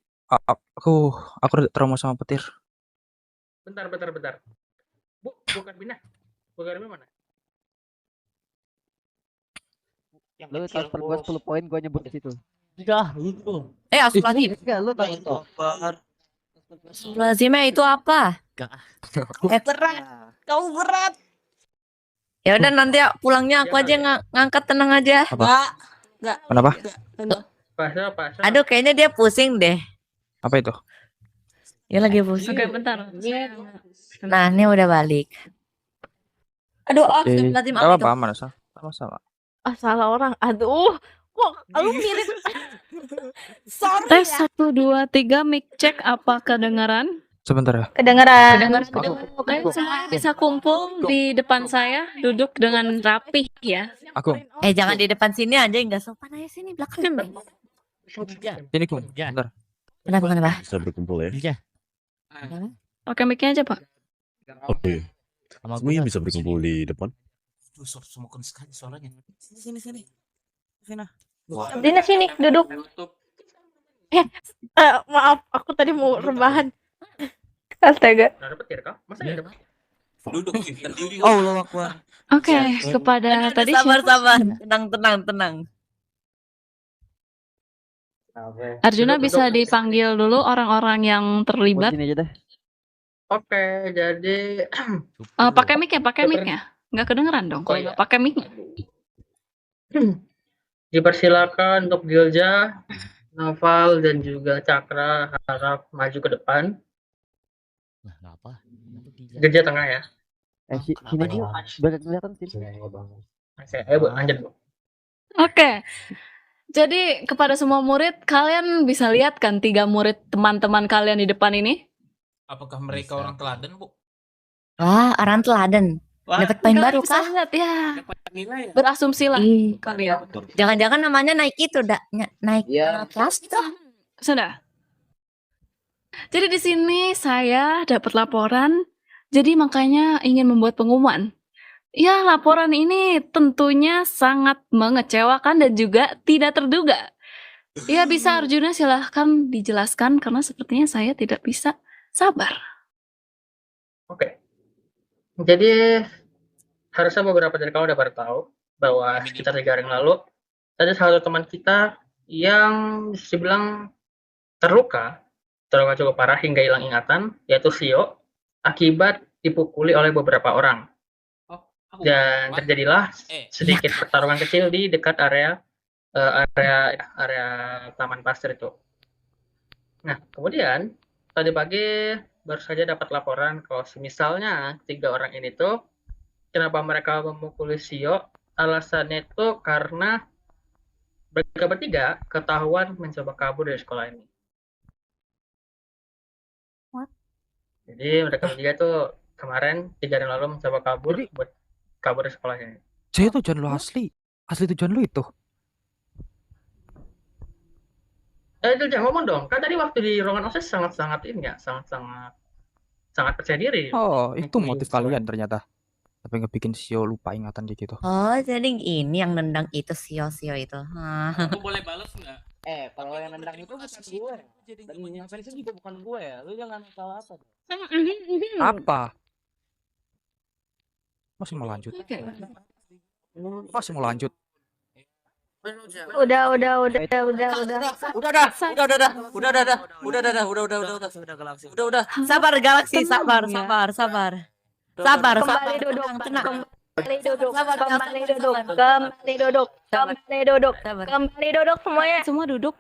Aku udah trauma sama petir. Bentar. Bu, bukan Bina mana? Lu transfer gua 10 poin gua nyebut di situ. Enggak, gitu. Astagfirullahaladzim. Enggak, lu tahu itu. Astagfirullahaladzim, itu apa? Kau berat. Ya udah nanti pulangnya aku aja ngangkat, tenang aja. Apa? Enggak. Kenapa? Pasal. Aduh, kayaknya dia pusing deh. Apa itu? Dia lagi pusing. Oke, bentar. Nah, ini udah balik. Aduh, astagfirullahaladzim, Gak apa itu? apa-apa, aman. Sama-sama. Salah orang. Aduh. Kok lu mirip? Sorry Tes ya. 1, 2, 3, mic check, apa kedengaran? Sebentar ya. Kedengeran. Oke, semua bisa kumpul di depan saya, duduk dengan rapih ya. Aku. Jangan di depan sini aja, nggak sopan aja sini belakang. Sini Kum. Bentar. Kenapa? Bisa berkumpul ya. Iya. Oke, mic-nya aja, Pak. Oke. Semuanya bisa berkumpul di depan. Duh, semoga sekali suaranya. Sini. Sini. Dina sini duduk. Maaf, aku tadi mau rebahan. Astaga. Udah dapet ya, Kak? Masa nggak dapet? Duduk sendiri. Allah Akbar. Oke, kepada tadi Sabar. siapa? Tenang. Arjuna Duduk, bisa duduk. dipanggil dulu orang-orang yang Buat terlibat. sini aja dah. Oke, jadi Pakai mic ya, pakai mic Seperti- ya. Nggak kedengeran dong Oh kalau iya. nggak pakai mic. Dipersilakan untuk Gilja, Noval, dan juga Cakra harap maju ke depan. Nah, kenapa? Gilja tengah ya. Sini aja yuk. Biar kelihatan sini. Lanjut, Bu. Oke. Jadi kepada semua murid, kalian bisa lihat kan 3 murid teman-teman kalian di depan ini? Apakah mereka orang teladan, Bu? Wah, orang teladan. Dapat poin Kalian baru bisa kah? lihat ya. Nilai ya? Berasumsilah Ih, kalian. jangan-jangan namanya naik itu, naik kelas itu. Sudah. Jadi di sini saya dapat laporan, jadi makanya ingin membuat pengumuman. Ya, laporan ini tentunya sangat mengecewakan dan juga tidak terduga. Ya, bisa Arjuna silahkan dijelaskan karena sepertinya saya tidak bisa sabar. Oke. Jadi harusnya beberapa dari kamu udah pada tahu bahwa sekitar 3 hari yang lalu ada salah satu teman kita yang bisa dibilang terluka cukup parah hingga hilang ingatan, yaitu Sio, akibat dipukuli oleh beberapa orang. Dan terjadilah sedikit pertarungan kecil di dekat area taman pasir itu. Nah, kemudian tadi pagi baru saja dapat laporan kalau misalnya 3 orang ini tuh kenapa mereka memukuli Sio, alasannya itu karena mereka bertiga ketahuan mencoba kabur dari sekolah ini. What? Jadi mereka bertiga tuh kemarin 3 hari lalu mencoba kabur buat kabur dari sekolahnya. Saya tujuan lu asli tujuan lu itu. Itu jangan ngomong dong, kan tadi waktu di ruangan OSIS sangat-sangat ini ya, sangat percaya diri. Oh, itu motif kalian ternyata. Sampai ngebikin Sio lupa ingatan kayak gitu. Oh, jadi ini yang nendang itu Sio itu. Aku boleh balas nggak? Kalau yang nendang itu bukan gue. Dan yang fansnya juga bukan gue ya. Lu jangan tahu apa. Apa? Masih mau lanjut? Masih mau lanjut? Udah. Sabar Galaxy, sabar. Kembali duduk. Kembali duduk semuanya. Semua duduk.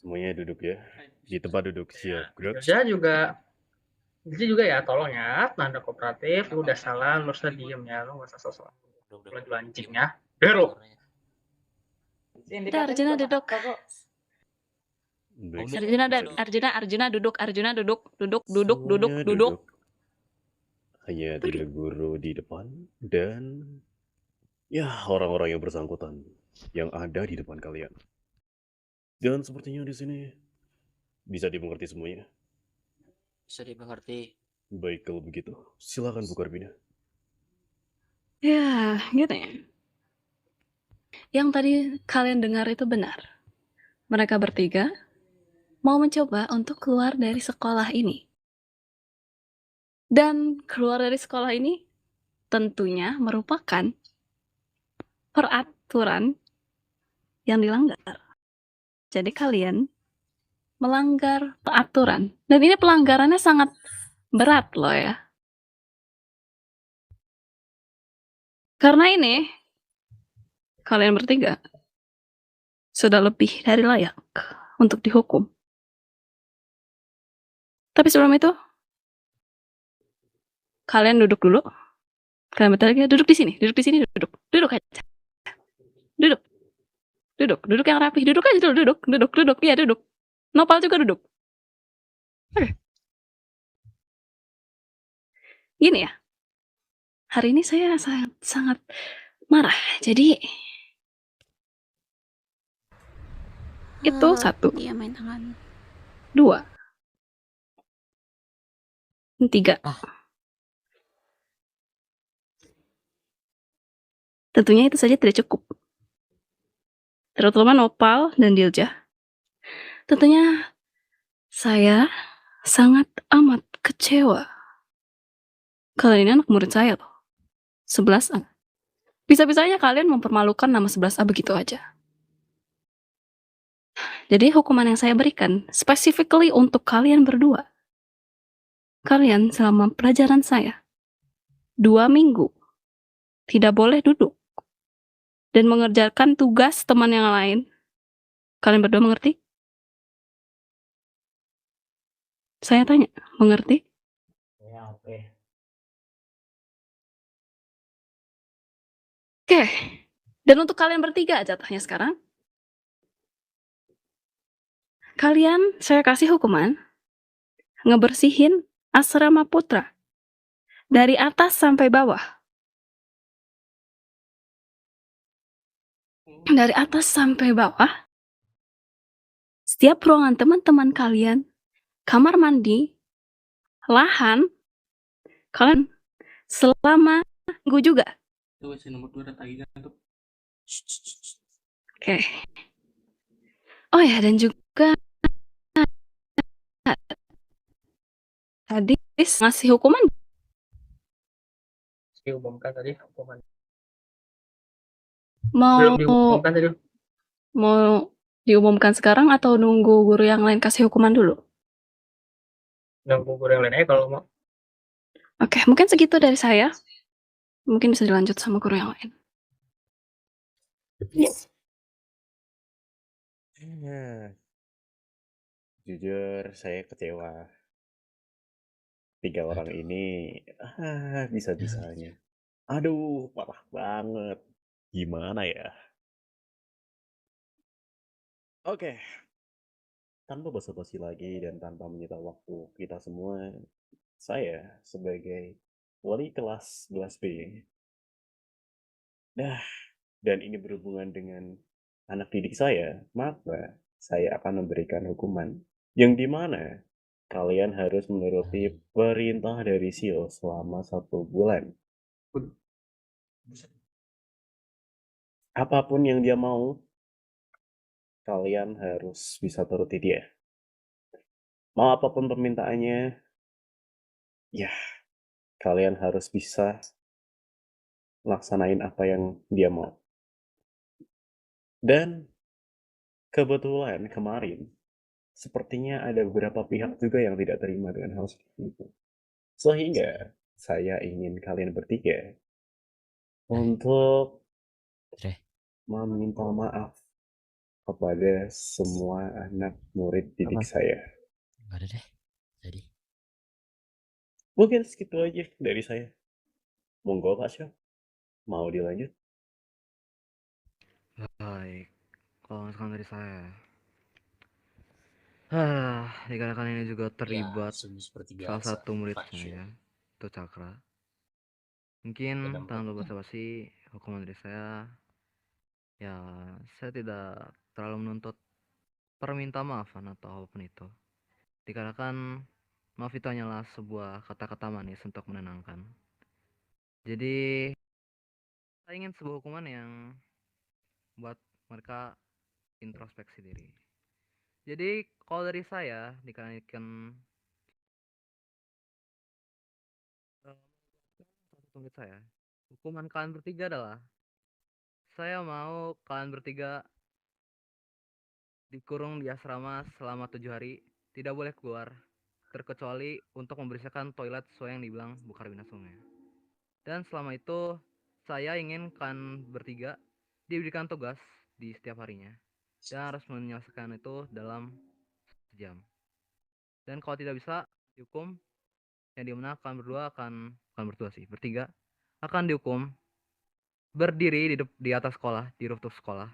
Semuanya duduk ya. Di tempat duduk siap. Kerja juga ya, tolong ya, tanda kooperatif, lu udah salah, lu harusnya diem ya, lu gak usah sosok lagi anjing ya. Dero. Udah, Arjuna duduk. Arjuna duduk. Hanya 3 guru di depan dan ya orang-orang yang bersangkutan yang ada di depan kalian. Dan sepertinya di sini bisa dimengerti semuanya. Bisa dimengerti. Baik kalau begitu, silakan Bu Karbina. Ya, gitu ya. Yang tadi kalian dengar itu benar. Mereka bertiga mau mencoba untuk keluar dari sekolah ini. Dan keluar dari sekolah ini tentunya merupakan peraturan yang dilanggar. Jadi kalian melanggar peraturan. Dan ini pelanggarannya sangat berat loh ya. Karena ini kalian bertiga sudah lebih dari layak untuk dihukum. Tapi sebelum itu, kalian duduk dulu. Kalian bertiga duduk di sini, duduk aja. Duduk yang rapi, duduk aja dulu, duduk, iya duduk. Nopal juga duduk. Oke. Gini ya, hari ini saya sangat marah, jadi itu 1, Dia main tangan. 2, 3. Tentunya itu saja tidak cukup. Terutama Nopal dan Dilja. Tentunya saya sangat amat kecewa. Kalian ini anak murid saya loh. 11A. Bisa-bisanya kalian mempermalukan nama 11A begitu aja. Jadi hukuman yang saya berikan specifically untuk kalian berdua. Kalian selama pelajaran saya 2 minggu tidak boleh duduk dan mengerjakan tugas teman yang lain. Kalian berdua mengerti? Saya tanya, mengerti? Ya, oke. Oke. Dan untuk kalian bertiga jatahnya sekarang. Kalian saya kasih hukuman ngebersihin asrama putra dari atas sampai bawah. Dari atas sampai bawah. Setiap ruangan teman-teman kalian, kamar mandi, lahan, kalian selama minggu juga. Tuh si nomor 2 tadi tuh. Oke. Oh ya, dan juga tadi ngasih hukuman. Diumumkan tadi hukuman. Mau Belum diumumkan tadi. mau diumumkan sekarang atau nunggu guru yang lain kasih hukuman dulu? Nunggu guru yang lain aja kalau mau. Oke, mungkin segitu dari saya. Mungkin bisa dilanjut sama guru yang lain. Jujur saya kecewa. 3 orang ini bisa-bisanya. Aduh, parah banget. Gimana ya? Oke. Tanpa basa-basi lagi dan tanpa menyita waktu kita semua, saya sebagai wali kelas 11B. Dan ini berhubungan dengan anak didik saya, maka saya akan memberikan hukuman yang dimana kalian harus menuruti perintah dari Sio selama 1 bulan. Apapun yang dia mau, kalian harus bisa turuti dia. Mau apapun permintaannya, ya kalian harus bisa laksanain apa yang dia mau. Dan kebetulan kemarin, sepertinya ada beberapa pihak juga yang tidak terima dengan hal seperti itu. Sehingga saya ingin kalian bertiga untuk meminta maaf kepada semua anak murid didik saya. Enggak ada deh. Jadi. Mungkin segitu aja dari saya. Monggo Kak Syah, mau dilanjut? Baik, kalau misalkan dari saya. Dikarenakan ini juga terlibat seperti salah biasa. satu murid Fine, saya, itu Cakra. Mungkin tanpa basa-basi hukuman dari saya, ya saya tidak terlalu menuntut perminta maafan atau apapun itu. Dikarenakan maaf itu hanyalah sebuah kata-kata manis untuk menenangkan. Jadi saya ingin sebuah hukuman yang buat mereka introspeksi diri. Jadi kalau dari saya dikarenakan menurut saya, hukuman kalian bertiga adalah saya mau kalian bertiga dikurung di asrama selama 7 hari, tidak boleh keluar, terkecuali untuk membersihkan toilet sesuai yang dibilang Bu Karwina sebelumnya. Dan selama itu saya ingin kalian bertiga diberikan tugas di setiap harinya dan harus menyelesaikan itu dalam sejam. Dan kalau tidak bisa dihukum, yang dimana kalian berdua bertiga akan dihukum berdiri di atas sekolah, di rooftop sekolah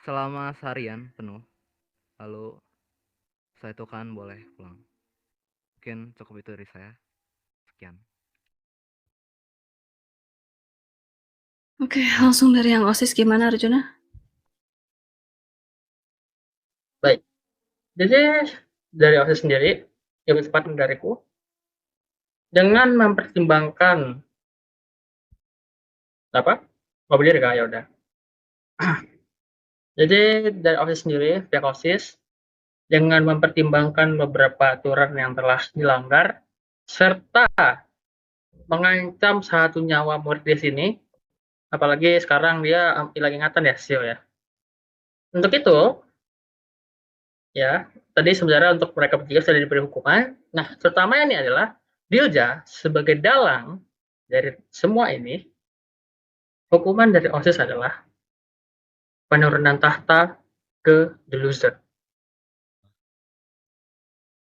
selama seharian penuh. Lalu setelah itu kan boleh pulang. Mungkin cukup itu dari saya. Sekian. Oke, langsung dari yang OSIS gimana Arjuna? Baik. Jadi dari OSIS sendiri, yang sepatutnya dariku, dengan mempertimbangkan apa? Mau berdiri kak? Ya udah. Jadi dari OSIS sendiri, pihak OSIS dengan mempertimbangkan beberapa aturan yang telah dilanggar serta mengancam satu nyawa murid di sini, apalagi sekarang dia hilang ingatan ya, Sio ya. Untuk itu, Ya, tadi sebenarnya untuk mereka bertiga sudah diberi hukuman. Nah, terutama ini adalah Dilja sebagai dalang dari semua ini, hukuman dari OSIS adalah penurunan tahta ke The Loser.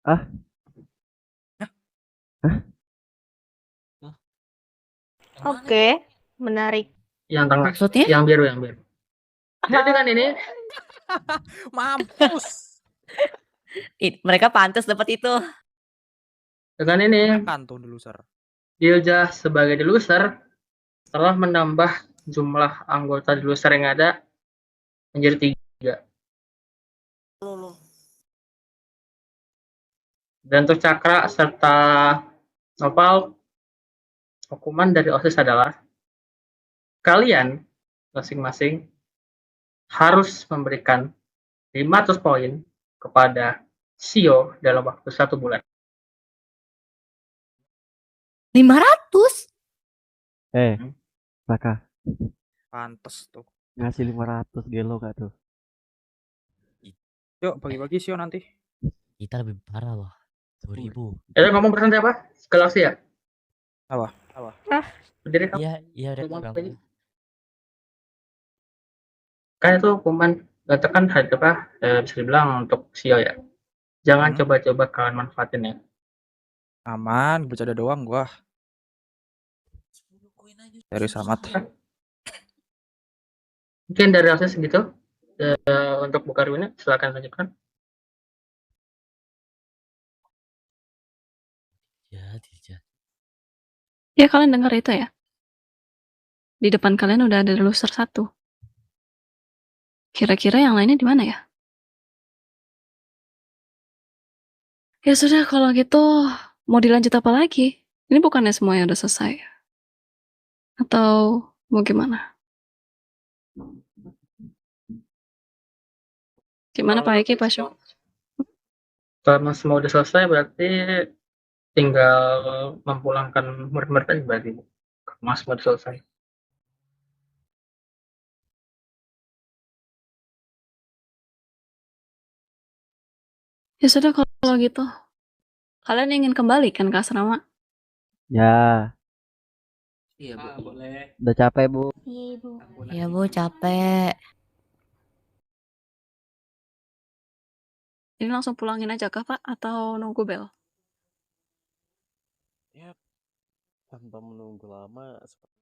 Ah, Oke, menarik. Yang tengah, Maksudnya? yang biru, yang biru. Jadi dengan ini, Mampus. Mereka pantas dapat itu. dengan ini, Makan tuh The Loser. Dilja sebagai The Loser telah menambah jumlah anggota The Loser yang ada menjadi 3. Dan untuk Cakra serta Nopal, hukuman dari OSIS adalah kalian masing-masing harus memberikan 500 poin kepada Sio dalam waktu 1 bulan. 500? Raka, Pantes tuh. ngasih 500 gelo gak tuh? Yuk bagi-bagi Sio nanti. Kita lebih parah loh. 1000. Ngomong persen apa? Galaksi ya? Apa? Berdiri kamu. Iya udah Ngomong Bang. apa ini? Kan itu hukuman kan bisa dibilang untuk Sio ya. Jangan coba-coba kalian manfaatin ya. Aman, bercanda doang gua. Dari Samat. Mungkin dari saya segitu. Untuk buka rewind silakan lanjutkan. Ya kalian dengar itu ya? Di depan kalian udah ada loser 1. Kira-kira yang lainnya di mana ya? Ya sudah kalau gitu mau dilanjut apa lagi? Ini bukannya semuanya udah selesai. Atau mau gimana? Gimana Pak Eki, Pak Syuk? Kalau semua udah selesai berarti tinggal memulangkan murid-murid aja berarti. Kalau semua udah selesai. Ya sudah kalau gitu. Kalian ingin kembali kan ke asrama? Ya, Iya, Bu. Boleh. udah capek, Bu. Iya, Bu. Ya Bu, capek. Ini langsung pulangin aja kah Pak? Atau nunggu bel? Ya, tanpa menunggu lama seperti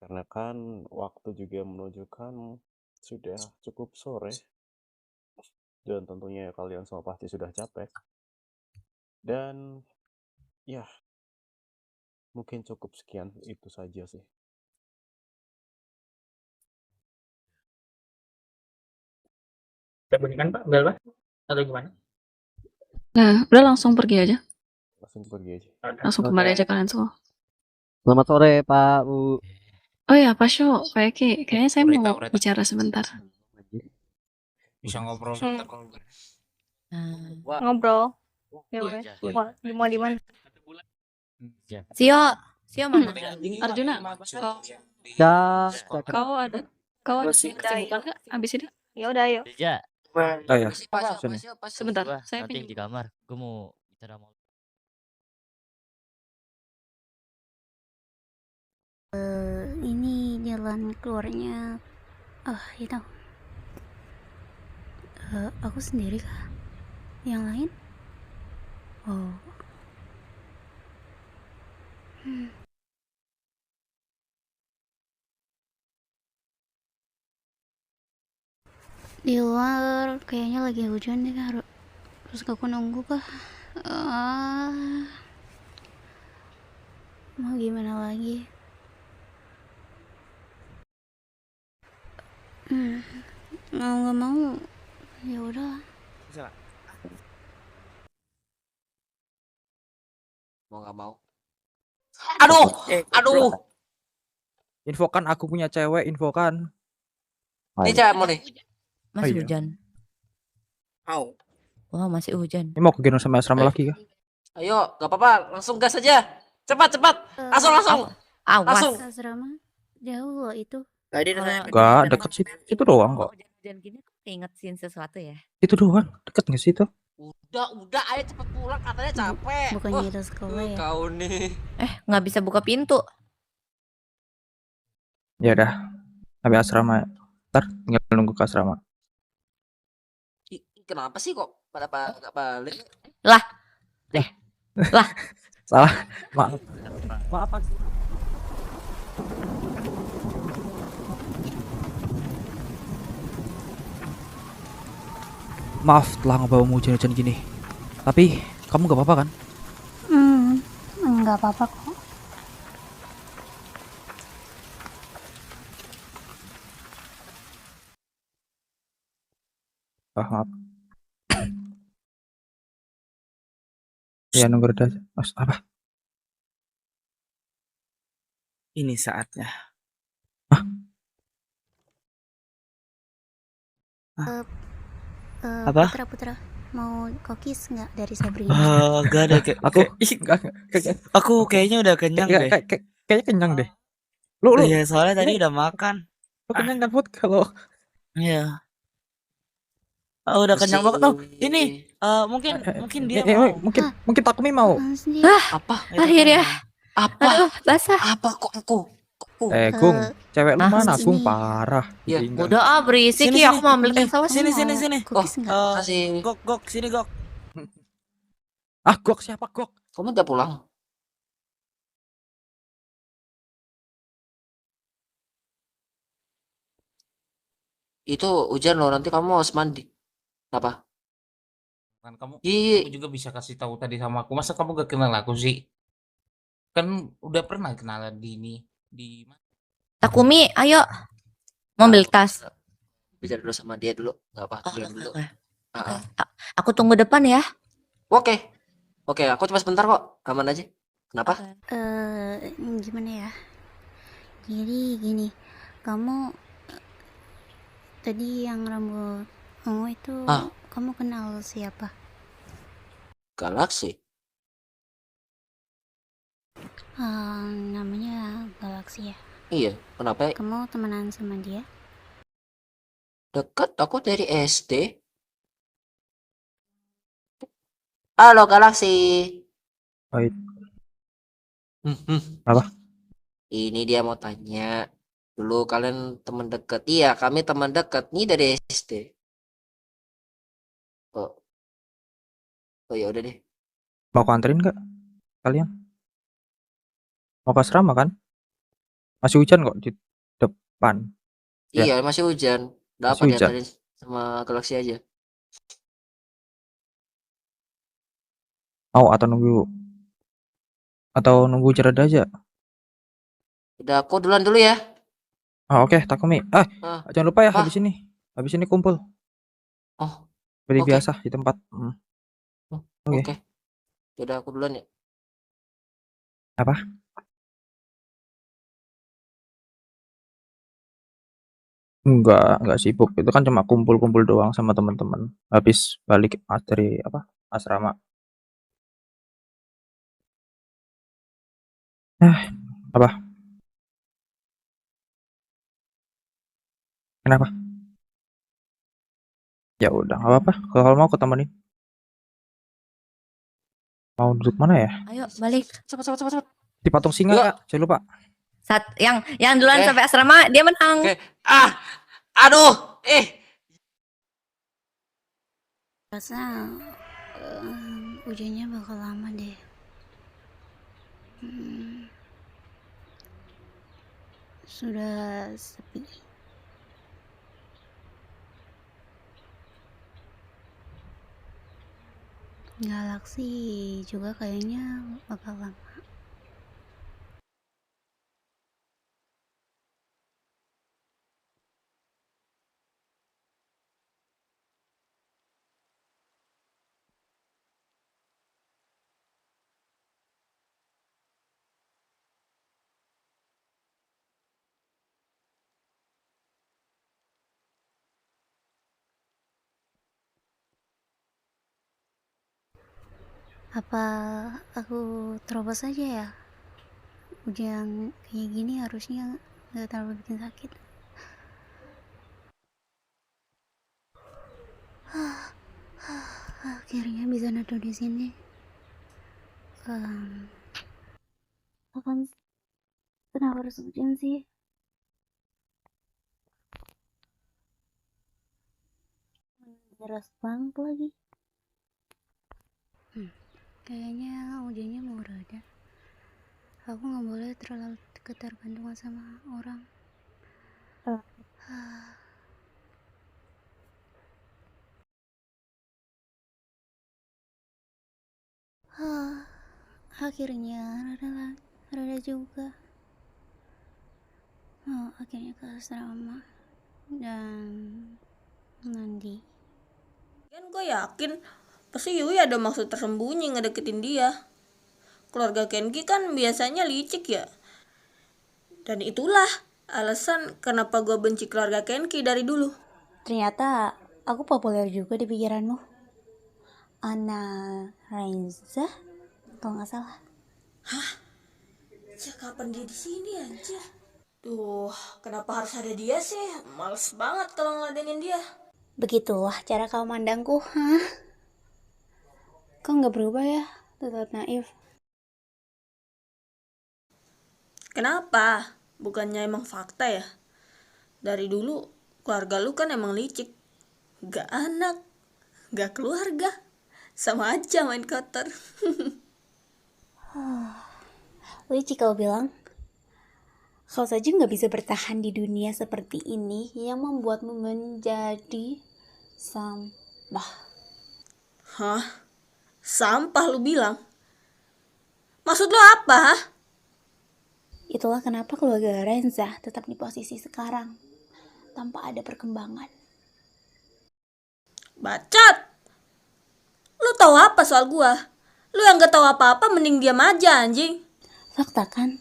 karena kan waktu juga menunjukkan sudah cukup sore dan tentunya kalian semua pasti sudah capek dan ya mungkin cukup sekian itu saja sih. Kita bunyikan Pak bel Pak? Atau gimana? Nah, udah langsung pergi aja. Langsung pergi aja. Langsung kembali aja kalian semua. Selamat sore, Pak, Bu. Oh ya, Pak Syuk, Pak Eki, kayaknya saya mau bicara sebentar. Bisa ngobrol sebentar kalau Ngobrol. Ya udah. Mau di mana? Sio mana? Arjuna, kau ada kesibukan nggak abis ini? Ya udah, ayo. Ya. Oh ya. Sini. Sebentar, saya nanti pinjam. di kamar. Gue mau bicara mau. Ini jalan keluarnya. Itu. Aku sendiri kah? Yang lain? Oh. Di luar kayaknya lagi hujan nih, terus aku nunggu kah? Mau gimana lagi? Mau nggak mau ya udah. Mau nggak mau. Aduh. Infokan aku punya cewek, infokan. Ini cewek mau nih. Masih iya. hujan. Mau. Wah, masih hujan. Ini mau ke asrama lagi kah? Ayo, gak apa-apa, langsung gas aja. Cepat. Langsung. Awas. Ke asrama jauh loh itu. Tadi udah Kalau sampai Enggak, asrama. deket sih. Itu doang kok. Hujan gini aku keingetin sesuatu ya. Itu doang. Deket nggak sih itu? Udah, ayo cepet pulang katanya capek. bukannya itu sekolah ya? Kau nih. Nggak bisa buka pintu. Ya udah. Sampai asrama. Ntar tinggal nunggu ke asrama. Kenapa sih kok pada nggak balik? Lah. Salah. Maaf. Maaf. Maaf telah ngebawamu hujan-hujan gini. Tapi kamu gak apa-apa kan? Nggak apa-apa kok. Maaf. Ya nunggu reda aja. Apa? Ini saatnya. Apa? Putra mau kokis nggak dari Sabrina? Gak ada aku kayaknya udah kenyang deh. Kayaknya kenyang deh. Lu Iya, soalnya tadi udah makan. lu kenyang kan Put kalau Iya. Udah kenyang banget. Oh, ini mungkin dia mau. mungkin Takumi mau. Apa? Akhirnya. Apa? Aduh, basah. Apa kok aku? Gung, cewek lu mana? sini. Gung parah. Iya. Ditinggal. Udah berisik ya, aku mau ambil saus. Sini. Kokis nggak? Kasih. Gok, sini Gok. Gok siapa Gok? Kamu udah pulang? Itu hujan loh, nanti kamu harus mandi. Apa? Kan kamu Iya. juga bisa kasih tahu tadi sama aku. Masa kamu gak kenal aku sih? Kan udah pernah kenalan di Takumi, ayo. Mau ambil tas. Bicara dulu sama dia dulu, nggak apa? Bilang dulu. Aku tunggu depan ya. Oke, aku cuma sebentar kok, aman aja. Kenapa? Gimana ya? Jadi gini, kamu tadi yang rambut ungu itu kamu kenal siapa? Galaksi. Namanya Galaksi ya. Iya, kenapa? Kamu temenan sama dia? Dekat, aku dari SD. Halo Galaksi. Baik. Apa? Ini dia mau tanya. Dulu kalian teman dekat? Iya, kami teman dekat. Nih dari SD. Oh ya udah deh. Mau aku anterin nggak kalian? Mau ke asrama kan? Masih hujan kok di depan. Iya, masih hujan. Udah Masih apa hujan. diantarin sama Galaksi aja. Mau atau nunggu hujan reda aja? Udah, aku duluan dulu ya. Oke, Takumi. Jangan lupa ya habis ini kumpul. Oh. Seperti Oke. biasa di tempat. Oke. Udah, aku duluan ya. Apa? Enggak sibuk. Itu kan cuma kumpul-kumpul doang sama teman-teman. Habis balik dari asrama. Apa? Kenapa? Ya udah, nggak apa-apa. Kalau mau aku temenin. Mau duduk mana ya? Ayo balik. Cepat. Di patung singa, jangan lupa. Yang duluan sampai asrama dia menang. Aduh, Rasa hujannya bakal lama deh. Sudah sepi. Galaksi juga kayaknya bakal lama. Apa aku terobos aja ya? Hujan kayak gini harusnya nggak terlalu bikin sakit. Akhirnya bisa neduh di sini. Kapan? Kenapa harus hujan sih? Deras banget lagi. Kayaknya hujannya mau reda. Aku nggak boleh terlalu ketergantungan sama orang. Akhirnya reda juga. Akhirnya ke asrama dan mandi. Kan gue yakin pasti Yui ada maksud tersembunyi ngedeketin dia. Keluarga Kenki kan biasanya licik ya. Dan itulah alasan kenapa gue benci keluarga Kenki dari dulu. Ternyata aku populer juga di pikiranmu. Ana Renza, kalau nggak salah. Hah? Sejak kapan dia di sini aja? Duh, kenapa harus ada dia sih? Males banget kalau ngeladenin dia. Begitulah cara kau mandangku, hah? Kau nggak berubah ya, tetap naif. Kenapa? Bukannya emang fakta ya? Dari dulu keluarga lu kan emang licik. Gak anak, gak keluarga. Sama aja main kotor. Licik kau bilang? Kau saja nggak bisa bertahan di dunia seperti ini yang membuatmu menjadi sampah. Hah? Sampah lu bilang? Maksud lu apa, hah? Itulah kenapa keluarga Renza tetap di posisi sekarang, tanpa ada perkembangan. Bacot! Lu tahu apa soal gua? Lu yang gak tahu apa-apa mending diam aja, anjing. Fakta kan?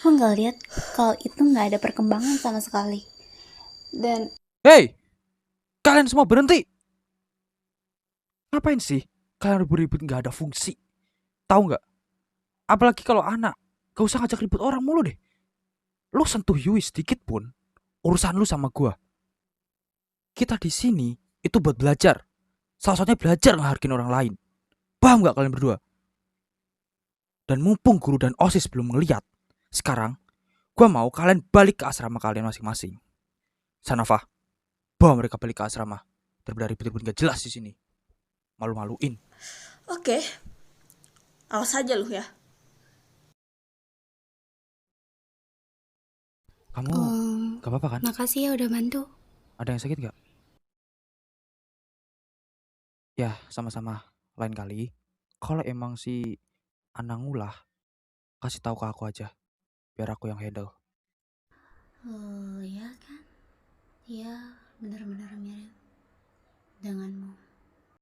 Kau nggak lihat kalau itu nggak ada perkembangan sama sekali. Dan Hei, kalian semua berhenti. Ngapain sih kalian ribut-ribut nggak ada fungsi? Tahu nggak? Apalagi kalau anak, gak usah ngajak ribut orang mulu deh. Lu sentuh Yui sedikit pun, urusan lu sama gua. Kita di sini itu buat belajar. Salah satunya belajar ngehargain orang lain. Paham nggak kalian berdua? Dan mumpung guru dan OSIS belum ngeliat, sekarang gua mau kalian balik ke asrama kalian masing-masing. Sanava, bawa mereka balik ke asrama. Daripada ribut-ribut gak jelas di sini. Malu-maluin. Oke. Awas aja lu ya. Kamu gak apa-apa kan? Makasih ya udah bantu. Ada yang sakit gak? Ya, sama-sama. Lain kali, kalau emang si Anang ngulah, kasih tahu ke aku aja. Biar aku yang handle. Oh ya kan? Iya, benar-benar mirip.